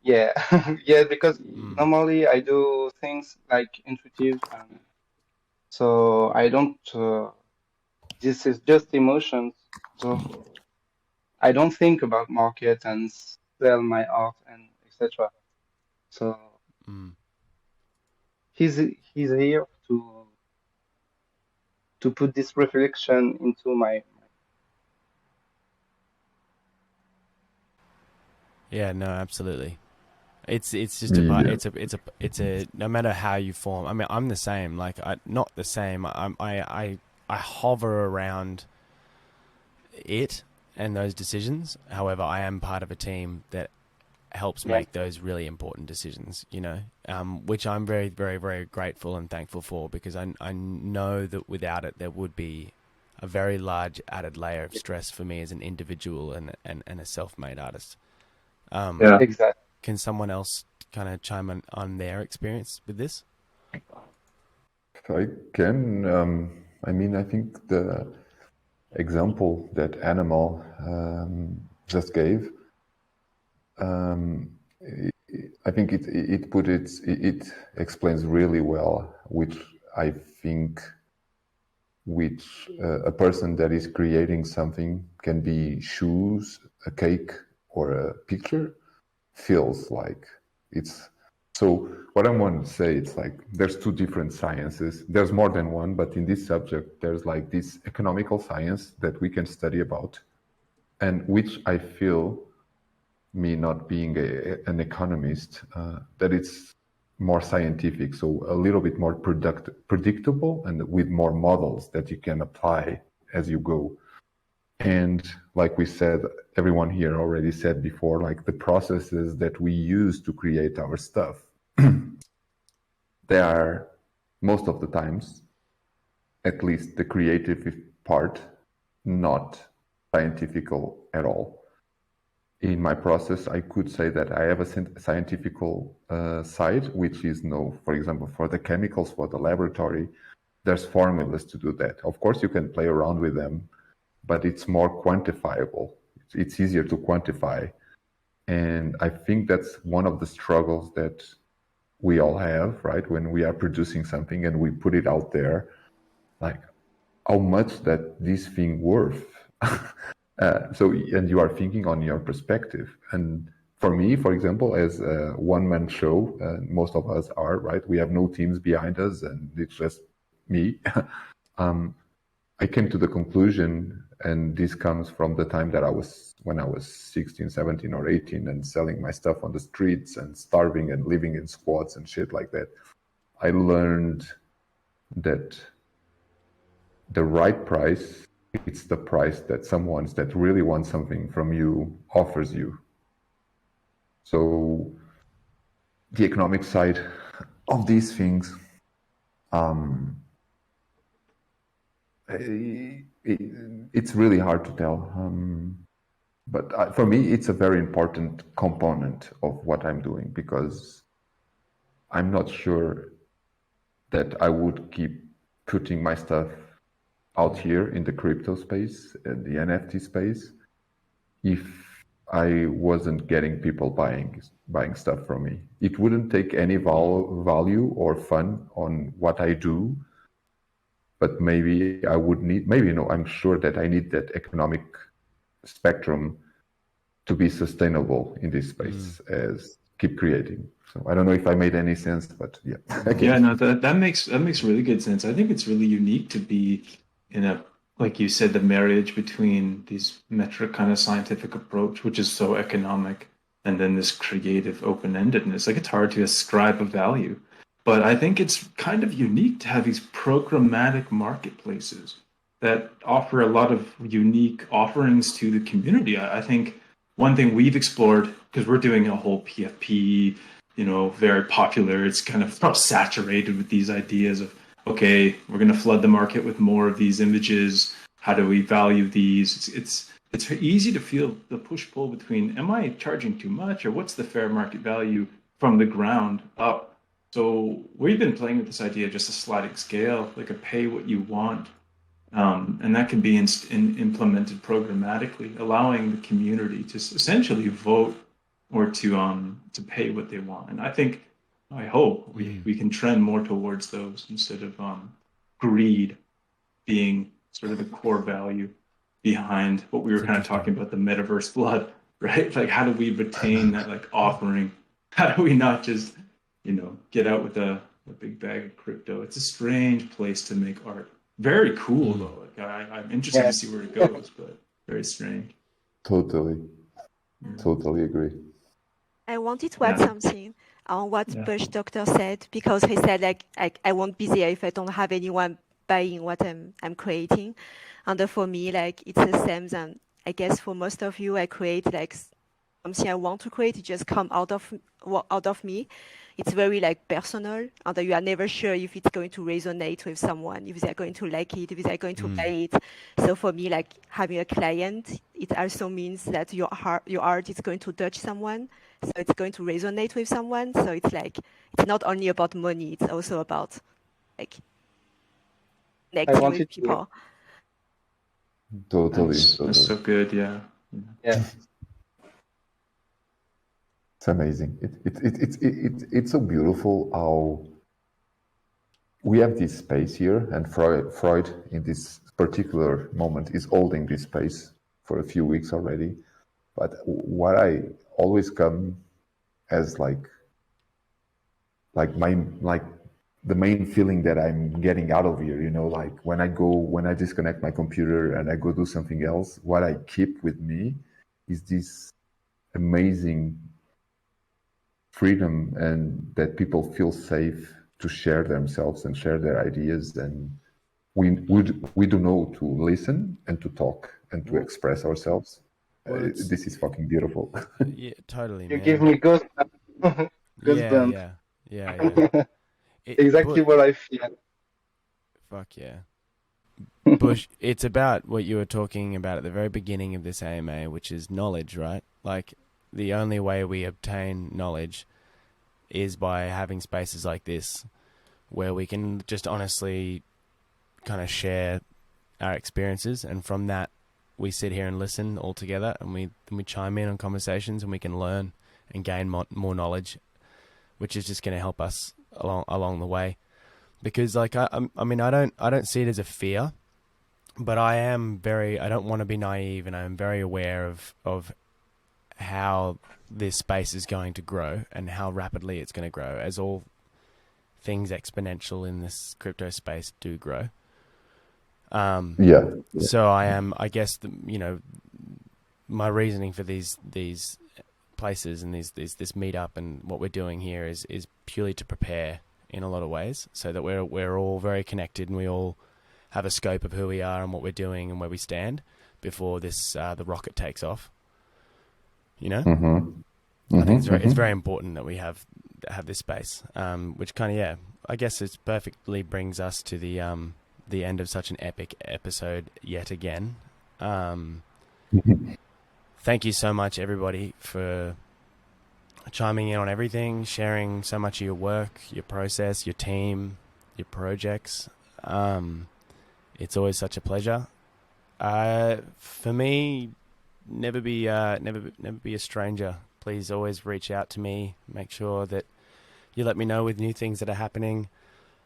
yeah, yeah. Because normally I do things like intuitive, and so I don't. This is just emotions. So I don't think about market and sell my art and etc. So he's here to put this reflection into my. Yeah, no, absolutely. It's just a part. Yeah. It's a no matter how you form. I mean, I'm the same. Like, not the same. I hover around it and those decisions. However, I am part of a team that helps Yeah. make those really important decisions. You know, which I'm very, very, very grateful and thankful for, because I know that without it there would be a very large added layer of stress for me as an individual and a self-made artist. Yeah. Exactly. Can someone else kind of chime on their experience with this? I can. I mean, I think the example that Anemale just gave, I think it explains really well, which I think which a person that is creating something, can be shoes, a cake, or a picture, feels like. It's so what I want to say, it's like there's two different sciences. There's more than one, but in this subject there's like this economical science that we can study about, and which I feel, me not being an economist, that it's more scientific, so a little bit more predictable, and with more models that you can apply as you go. And like we said, everyone here already said before, like the processes that we use to create our stuff, they are most of the times, at least the creative part, not scientifical at all. In my process, I could say that I have a scientific side, which is for example, for the chemicals, for the laboratory, there's formulas to do that. Of course, you can play around with them, but it's more quantifiable. It's easier to quantify. And I think that's one of the struggles that we all have, right? When we are producing something and we put it out there, like how much that this thing worth. And you are thinking on your perspective. And for me, for example, as a one-man show, most of us are, right? We have no teams behind us, and it's just me. I came to the conclusion, and this comes from the time that when I was 16, 17, or 18, and selling my stuff on the streets and starving and living in squats and shit like that. I learned that the right price, it's the price that someone that really wants something from you offers you. So the economic side of these things, it's really hard to tell. But for me, it's a very important component of what I'm doing, because I'm not sure that I would keep putting my stuff out here in the crypto space and the NFT space if I wasn't getting people buying stuff from me. It wouldn't take any value or fun on what I do, but maybe I would need, I'm sure that I need that economic spectrum to be sustainable in this space as keep creating. So I don't know if I made any sense, but yeah. Okay. Yeah, no, that makes really good sense. I think it's really unique to be in a, like you said, the marriage between these metric kind of scientific approach, which is so economic, and then this creative open-endedness. Like, it's hard to ascribe a value, but I think it's kind of unique to have these programmatic marketplaces that offer a lot of unique offerings to the community. I think one thing we've explored, because we're doing a whole PFP, very popular. It's kind of saturated with these ideas of, okay, we're going to flood the market with more of these images. How do we value these? It's easy to feel the push-pull between, am I charging too much, or what's the fair market value from the ground up? So we've been playing with this idea of just a sliding scale, like a pay what you want. And that can be implemented programmatically, allowing the community to essentially vote or to pay what they want. And I hope we can trend more towards those instead of greed being sort of the core value behind what we were kind of talking about, the metaverse blood, right? Like, how do we retain that like offering? How do we not just, get out with a big bag of crypto? It's a strange place to make art. Very cool though. Like, I'm interested to see where it goes, but very strange. Totally agree. I wanted to add something on what Bushdoctor said, because he said like I won't be there if I don't have anyone buying what I'm creating. And for me, like it's the same. And I guess for most of you, I create like something I want to create. It just come out of me. It's very like personal, and you are never sure if it's going to resonate with someone, if they're going to like it, if they're going to buy it. So for me, like having a client, it also means that your art is going to touch someone, so it's going to resonate with someone. So it's like it's not only about money; it's also about like connecting with people. Totally. That's so good. Yeah. It's amazing. It's so beautiful how we have this space here, and Freud in this particular moment is holding this space for a few weeks already. But what I always come as like the main feeling that I'm getting out of here, like when I disconnect my computer and I go do something else, what I keep with me is this amazing freedom, and that people feel safe to share themselves and share their ideas, and we do know to listen and to talk and to express ourselves. This is fucking beautiful. Yeah, totally, You man. give me goosebumps. Yeah. Exactly what I feel. Fuck yeah. Bush, it's about what you were talking about at the very beginning of this AMA, which is knowledge, right? Like, the only way we obtain knowledge is by having spaces like this where we can just honestly kind of share our experiences, and from that we sit here and listen all together, and we chime in on conversations, and we can learn and gain more knowledge, which is just going to help us along the way. Because like I mean I don't see it as a fear, but I don't want to be naive, and I'm very aware of how this space is going to grow and how rapidly it's going to grow, as all things exponential in this crypto space do grow. So I guess my reasoning for these places and this meetup and what we're doing here is purely to prepare in a lot of ways, so that we're all very connected and we all have a scope of who we are and what we're doing and where we stand before this the rocket takes off. I think it's very important that we have this space, which kind of I guess it perfectly brings us to the end of such an epic episode yet again. Thank you so much, everybody, for chiming in on everything, sharing so much of your work, your process, your team, your projects. It's always such a pleasure. For me, never be a stranger. Please always reach out to me. Make sure that you let me know with new things that are happening.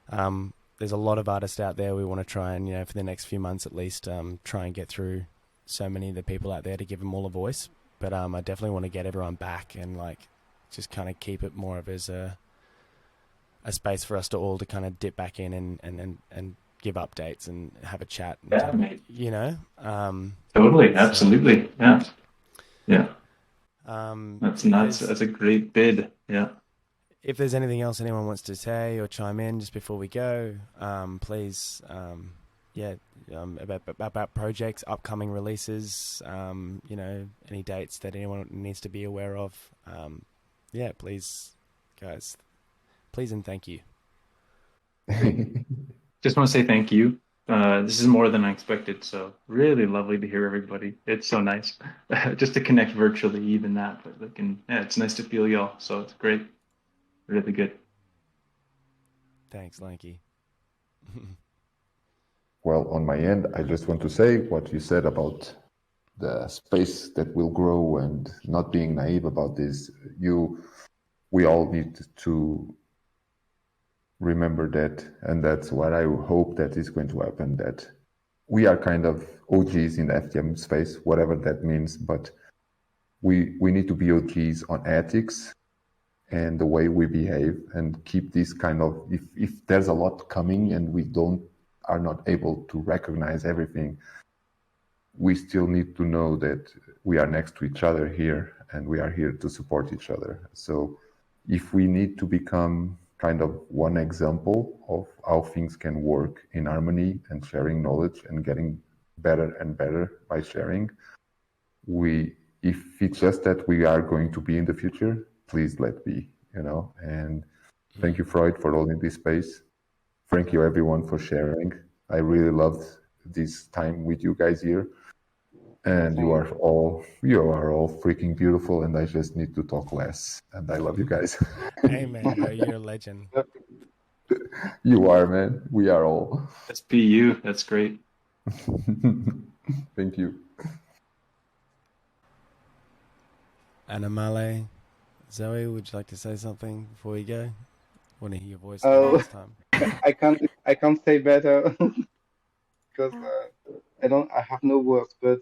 There's a lot of artists out there. We want to try and, for the next few months at least, try and get through so many of the people out there to give them all a voice. But I definitely want to get everyone back and just kind of keep it more of as a space for us to all to kind of dip back in and give updates and have a chat. And totally, absolutely, yeah. That's a great bid. Yeah. If there's anything else anyone wants to say or chime in just before we go, please about projects, upcoming releases, any dates that anyone needs to be aware of. Please, guys, please and thank you. Just want to say thank you. This is more than I expected, so really lovely to hear everybody. It's so nice just to connect virtually, even that. But it's nice to feel y'all. So it's great, really good. Thanks, Lanky. Well, on my end, I just want to say what you said about the space that will grow and not being naive about this. We all need to remember that, and that's what I hope that is going to happen, that we are kind of OGs in the FTM space, whatever that means, but we need to be OGs on ethics and the way we behave, and keep this kind of, if there's a lot coming and we are not able to recognize everything, we still need to know that we are next to each other here and we are here to support each other. So if we need to become kind of one example of how things can work in harmony and sharing knowledge and getting better and better by sharing, if it's just that we are going to be in the future, please let be, and thank you, Froyd, for holding this space. Thank you everyone for sharing. I really loved this time with you guys here. And you are all freaking beautiful, and I just need to talk less. And I love you guys. Amen, bro. You're a legend. You are, man. We are all. Let's be you. That's great. Thank you. Anemale, Zoe, would you like to say something before we go? Want to hear your voice this time? I can't say better because I have no words, but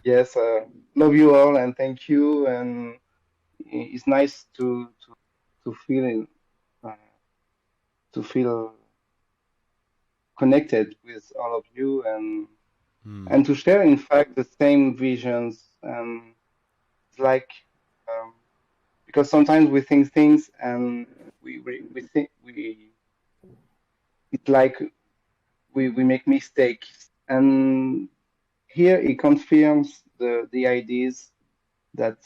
yes, love you all and thank you, and it's nice to feel connected with all of you and to share, in fact, the same visions. It's like because sometimes we think things and we think it's like we make mistakes, and here it confirms the ideas that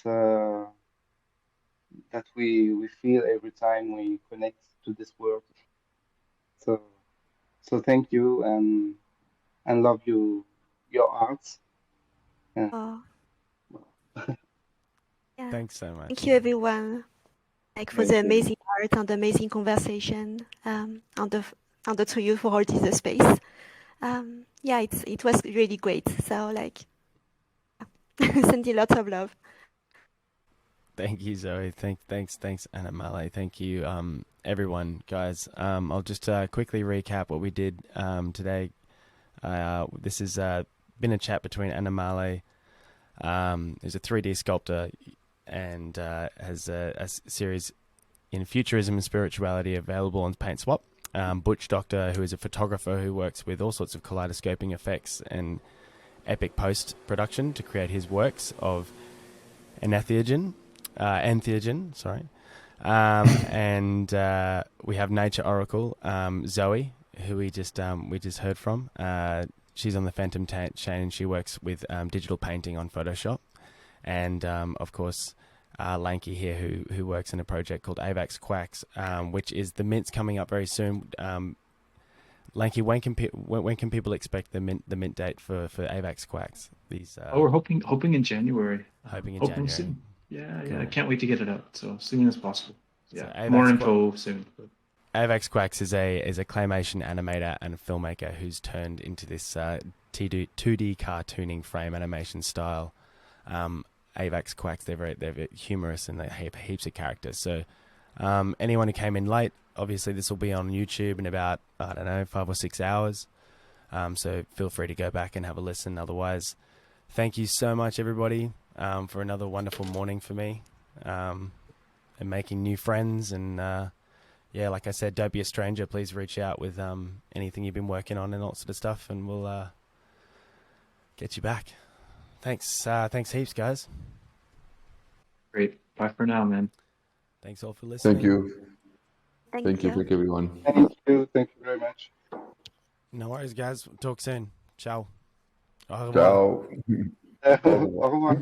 that we feel every time we connect to this world. So thank you and love you, your arts. Yeah. Thanks so much. Thank you, everyone, for the amazing art and the amazing conversation, and to you for holding the space. It was really great. So sending lots of love. Thank you, Zoe. Thanks, Anemale. Thank you, everyone, guys. I'll just quickly recap what we did today. This has been a chat between Anemale, who's a 3D sculptor, and has a series in Futurism and Spirituality available on PaintSwap. Bushdoctor, who is a photographer who works with all sorts of kaleidoscoping effects and epic post-production to create his works of entheogen, sorry. And we have Nature Oracle, Zoe, who we just heard from. She's on the Phantom chain, and she works with digital painting on Photoshop. And of course, Lanky here, who works in a project called Afterfxs, which is the mint's coming up very soon. Lanky, when can people expect the mint date for Afterfxs? We're hoping in January. Hoping January. Soon. Yeah, cool. I can't wait to get it out. So soon as possible. Yeah, So more info soon. Afterfxs is a claymation animator and a filmmaker who's turned into this 2D cartooning frame animation style. Afterfxs, they're very humorous and they have heaps of characters. So anyone who came in late, obviously this will be on YouTube in about 5 or 6 hours. So feel free to go back and have a listen. Otherwise, thank you so much, everybody, for another wonderful morning for me, and making new friends. And like I said, don't be a stranger. Please reach out with anything you've been working on and all sort of stuff, and we'll get you back. Thanks heaps, guys. Great. Bye for now, man. Thanks all for listening. Thank you. Thank you. Thank you, everyone. Thank you very much. No worries, guys. Talk soon. Ciao. Au revoir. Ciao. Au revoir.